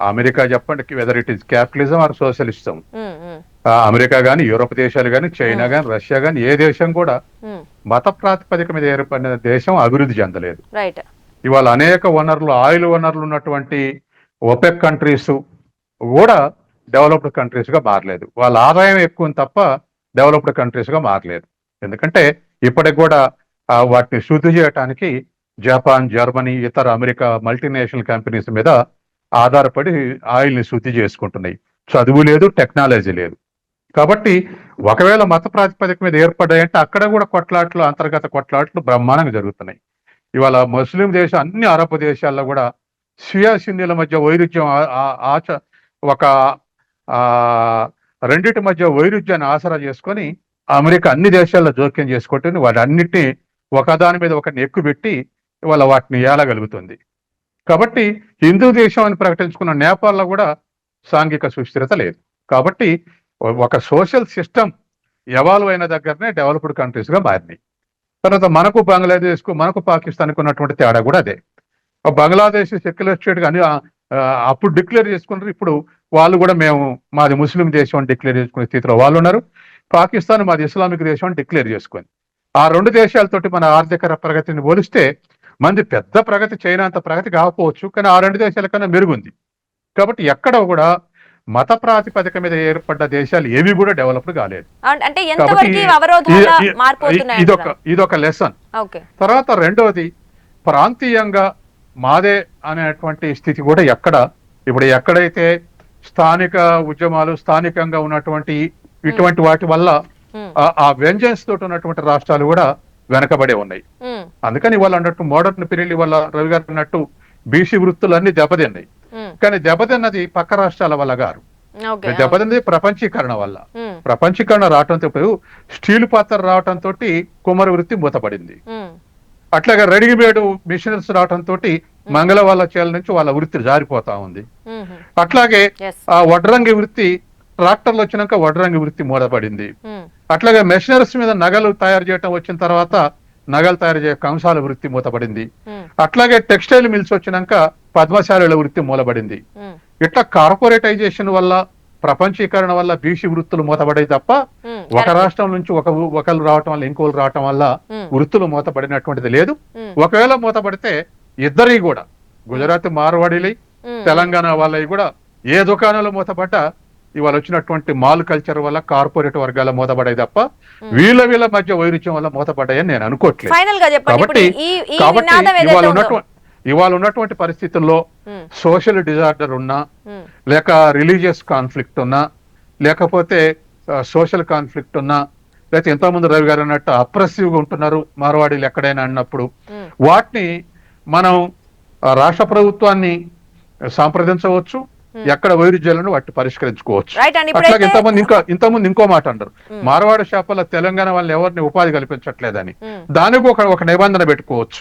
అమెరికా చెప్పండి, whether it is capitalism or socialism. America గాని, యూరోప్ దేశాలు గాని, చైనా గాని, రష్యా గాని, ఏ దేశం కూడా మత ప్రాతిపదిక మీద ఏర్పడిన దేశం అభివృద్ధి చెందలేదు. ఇవాళ అనేక వనరులు, ఆయిల్ వనరులు ఉన్నటువంటి ఒపెక్ కంట్రీస్ కూడా డెవలప్డ్ కంట్రీస్ గా మారలేదు. వాళ్ళ ఆదాయం ఎక్కువ తప్ప డెవలప్డ్ కంట్రీస్ గా మారలేదు. ఎందుకంటే ఇప్పటికి కూడా వాటిని శుద్ధి చేయడానికి జపాన్, జర్మనీ, ఇతర అమెరికా మల్టీనేషనల్ కంపెనీస్ మీద ఆధారపడి ఆయిల్ ని శుద్ధి చేసుకుంటున్నాయి. చదువు లేదు, టెక్నాలజీ లేదు. కాబట్టి ఒకవేళ మత ప్రాతిపదిక మీద ఏర్పడ్డాయంటే అక్కడ కూడా కొట్లాట్లు, అంతర్గత కొట్లాట్లు బ్రహ్మాండంగా జరుగుతున్నాయి. ఇవాళ ముస్లిం దేశం, అన్ని అరబ్ దేశాల్లో కూడా షియా సున్నీల మధ్య వైరుధ్యం ఒక ఆ రెండిటి మధ్య వైరుధ్యాన్ని ఆసరా చేసుకొని అమెరికా అన్ని దేశాల్లో జోక్యం చేసుకుంటుంది. వాటన్నిటిని ఒకదాని మీద ఒకరిని ఎక్కుపెట్టి ఇవాళ వాటిని ఏలగలుగుతుంది. కాబట్టి హిందూ దేశం అని ప్రకటించుకున్న నేపాల్లో కూడా సాంఘిక సుస్థిరత లేదు. కాబట్టి ఒక సోషల్ సిస్టమ్ ఎవాల్వ్ అయిన దగ్గరనే డెవలప్డ్ కంట్రీస్ గా మారినాయి. తర్వాత మనకు బంగ్లాదేశ్కు, మనకు పాకిస్తాన్కు ఉన్నటువంటి తేడా కూడా అదే. బంగ్లాదేశ్ సెక్యులర్ స్టేట్ గా అప్పుడు డిక్లేర్ చేసుకున్నారు. ఇప్పుడు వాళ్ళు కూడా మాది ముస్లిం దేశం అని డిక్లేర్ చేసుకునే స్థితిలో వాళ్ళు ఉన్నారు. పాకిస్తాన్ మాది ఇస్లామిక్ దేశం అని డిక్లేర్ చేసుకుంది. ఆ రెండు దేశాలతోటి మన ఆర్థిక ప్రగతిని పోలిస్తే మంది పెద్ద ప్రగతి, చైనా అంత ప్రగతి కాకపోవచ్చు, కానీ ఆ రెండు దేశాల కన్నా మెరుగుంది. కాబట్టి ఎక్కడ కూడా మత ప్రాతిపదిక మీద ఏర్పడ్డ దేశాలు ఏవి కూడా డెవలప్డ్ కాలేదు. అంటే ఇదొక లెసన్. తర్వాత రెండవది, ప్రాంతీయంగా మాదే అనేటువంటి స్థితి కూడా ఎక్కడైతే స్థానిక ఉద్యమాలు, స్థానికంగా ఉన్నటువంటి ఇటువంటి వాటి వల్ల ఆ వెంజన్స్ తోటి ఉన్నటువంటి రాష్ట్రాలు కూడా వెనకబడే ఉన్నాయి. అందుకని వాళ్ళు అన్నట్టు మోడర్న్ పీరియడ్ వల్ల రవి గారు అన్నట్టు బీసీ వృత్తులు అన్ని దెబ్బతిన్నాయి. కానీ దెబ్బతిన్నది పక్క రాష్ట్రాల వల్ల గారు, దెబ్బతిన్నది ప్రపంచీకరణ వల్ల. ప్రపంచీకరణ రావడంతో స్టీల్ పాత్ర రావడంతో కుమ్మరి వృత్తి మూతపడింది. అట్లాగే రెడీమేడ్ మిషనరీస్ రావడంతో మంగళ వాళ్ళ చేల నుంచి వాళ్ళ వృత్తి జారిపోతా ఉంది. అట్లాగే ఆ వడ్రంగి వృత్తి, ట్రాక్టర్లు వచ్చినాక వడ్రంగి వృత్తి మూడపడింది. అట్లాగే మెషినరీస్ మీద నగలు తయారు చేయడం వచ్చిన తర్వాత నగలు తయారు చేయ కంసాల వృత్తి మూతపడింది. అట్లాగే టెక్స్టైల్ మిల్స్ వచ్చినాక పద్మశాలుల వృత్తి మూలబడింది. ఇట్లా కార్పొరేటైజేషన్ వల్ల, ప్రపంచీకరణ వల్ల బీసీ వృత్తులు మూతపడాయి తప్ప ఒక రాష్ట్రం నుంచి ఒకరు రావటం వల్ల ఇంకోరు రావటం వల్ల వృత్తులు మూతపడినటువంటిది లేదు. ఒకవేళ మూతపడితే ఇద్దరి కూడా, గుజరాత్ మార్వాడీలై, తెలంగాణ వాళ్ళవి కూడా ఏ దుకాణంలో మూతపడ్డా ఇవాళ వచ్చినటువంటి మాల్ కల్చర్ వల్ల, కార్పొరేట్ వర్గాల మూతపడాయి తప్ప వీళ్ళ మధ్య వైరుధ్యం వల్ల మూతపడ్డాయని నేను అనుకోవట్లేదు. కాబట్టి ఇవాళ ఉన్నటువంటి పరిస్థితుల్లో సోషల్ డిజార్డర్ ఉన్నా, లేక రిలీజియస్ కాన్ఫ్లిక్ట్ ఉన్నా, లేకపోతే సోషల్ కాన్ఫ్లిక్ట్ ఉన్నా, లేకపోతే ఎంతోమంది రవి గారు అన్నట్టు అప్రెసివ్గా ఉంటున్నారు మార్వాడీలు ఎక్కడైనా అన్నప్పుడు వాటిని మనం రాష్ట్ర ప్రభుత్వాన్ని సంప్రదించవచ్చు, ఎక్కడ వైరుధ్యాలను వాటిని పరిష్కరించుకోవచ్చు. అట్లాగే ఇంతకుముందు ఇంకో మాట అంటారు, మార్వాడ షాపుల తెలంగాణ వాళ్ళు ఎవరిని ఉపాధి కల్పించట్లేదని. దానికి ఒక నిబంధన పెట్టుకోవచ్చు,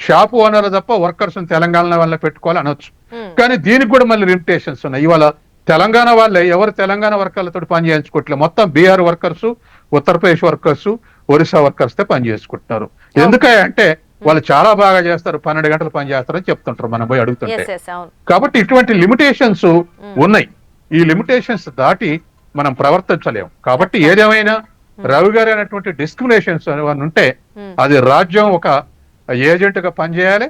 షాపు ఓనర్లు తప్ప వర్కర్స్ తెలంగాణ వాళ్ళ పెట్టుకోవాలి అనొచ్చు. కానీ దీనికి కూడా మళ్ళీ లిమిటేషన్స్ ఉన్నాయి. ఇవాళ తెలంగాణ వాళ్ళే ఎవరు తెలంగాణ వర్కర్లతో పని చేయించుకోవట్లేదు, మొత్తం Bihar workers, Uttar Pradesh workers, Orissa workers తో పని చేసుకుంటున్నారు. ఎందుకంటే వాళ్ళు చాలా బాగా చేస్తారు, 12 గంటలు పని చేస్తారని చెప్తుంటారు మనం పోయి అడుగుతుంటే. కాబట్టి ఇటువంటి లిమిటేషన్స్ ఉన్నాయి. ఈ లిమిటేషన్స్ దాటి మనం ప్రవర్తించలేము. కాబట్టి ఏదేమైనా రవి గారు అనేటువంటి డిస్క్రిమినేషన్స్ అని ఉంటే అది రాజ్యం ఒక ఏజెంట్ గా పనిచేయాలి,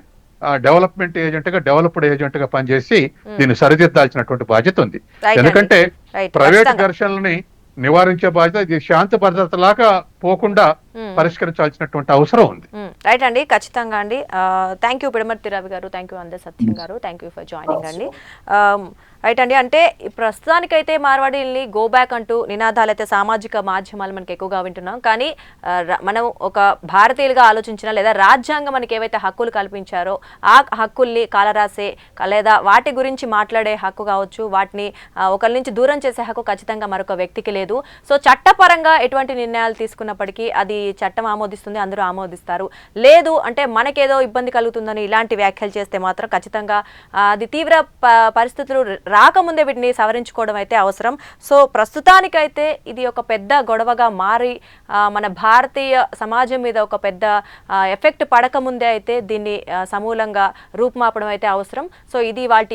డెవలప్మెంట్ ఏజెంట్ గా, డెవలప్డ్ ఏజెంట్ గా పనిచేసి దీన్ని సరిదిద్దాల్సినటువంటి బాధ్యత ఉంది. ఎందుకంటే ప్రైవేట్ ఘర్షణలని నివారించే బాధ్యత ఇది శాంతి భద్రతలాగా పోకుండా పరిష్కరించాల్సినటువంటి అవసరం ఉంది. రైట్ అండి, ఖచ్చితంగా అండి. థ్యాంక్ యూ పిడమర్తి రవి గారు, థ్యాంక్ యూ అందర్ సత్యం గారు, థ్యాంక్ యూ ఫర్ జాయినింగ్ అండి. రైట్ అండి, అంటే ప్రస్తుతానికైతే మార్వాడీల్ని గో బ్యాక్ అంటూ నినాదాలు అయితే సామాజిక మాధ్యమాలు మనకి ఎక్కువగా వింటున్నాం. కానీ మనం ఒక భారతీయులుగా ఆలోచించిన, లేదా రాజ్యాంగం మనకి ఏవైతే హక్కులు కల్పించారో ఆ హక్కుల్ని కాలరాసే లేదా వాటి గురించి మాట్లాడే హక్కు కావచ్చు, వాటిని ఒకరి నుంచి దూరం చేసే హక్కు ఖచ్చితంగా మరొక వ్యక్తికి లేదు. సో చట్టపరంగా ఎటువంటి నిర్ణయాలు తీసుకున్నప్పటికీ అది చట్టం ఆమోదిస్తుంది, అందరూ ఆమోదిస్తారు. లేదు అంటే మనకేదో ఇబ్బంది కలుగుతుందని ఇలాంటి వ్యాఖ్యలు చేస్తే మాత్రం ఖచ్చితంగా అది తీవ్ర పరిస్థితులు రాకముందే వీటిని సవరించుకోవడం అయితే అవసరం. సో ప్రస్తుతానికైతే ఇది ఒక పెద్ద గొడవగా మారి మన భారతీయ సమాజం మీద ఒక పెద్ద ఎఫెక్ట్ పడకముందే అయితే దీన్ని సమూలంగా రూపుమాపడం అయితే అవసరం. సో ఇది వాటి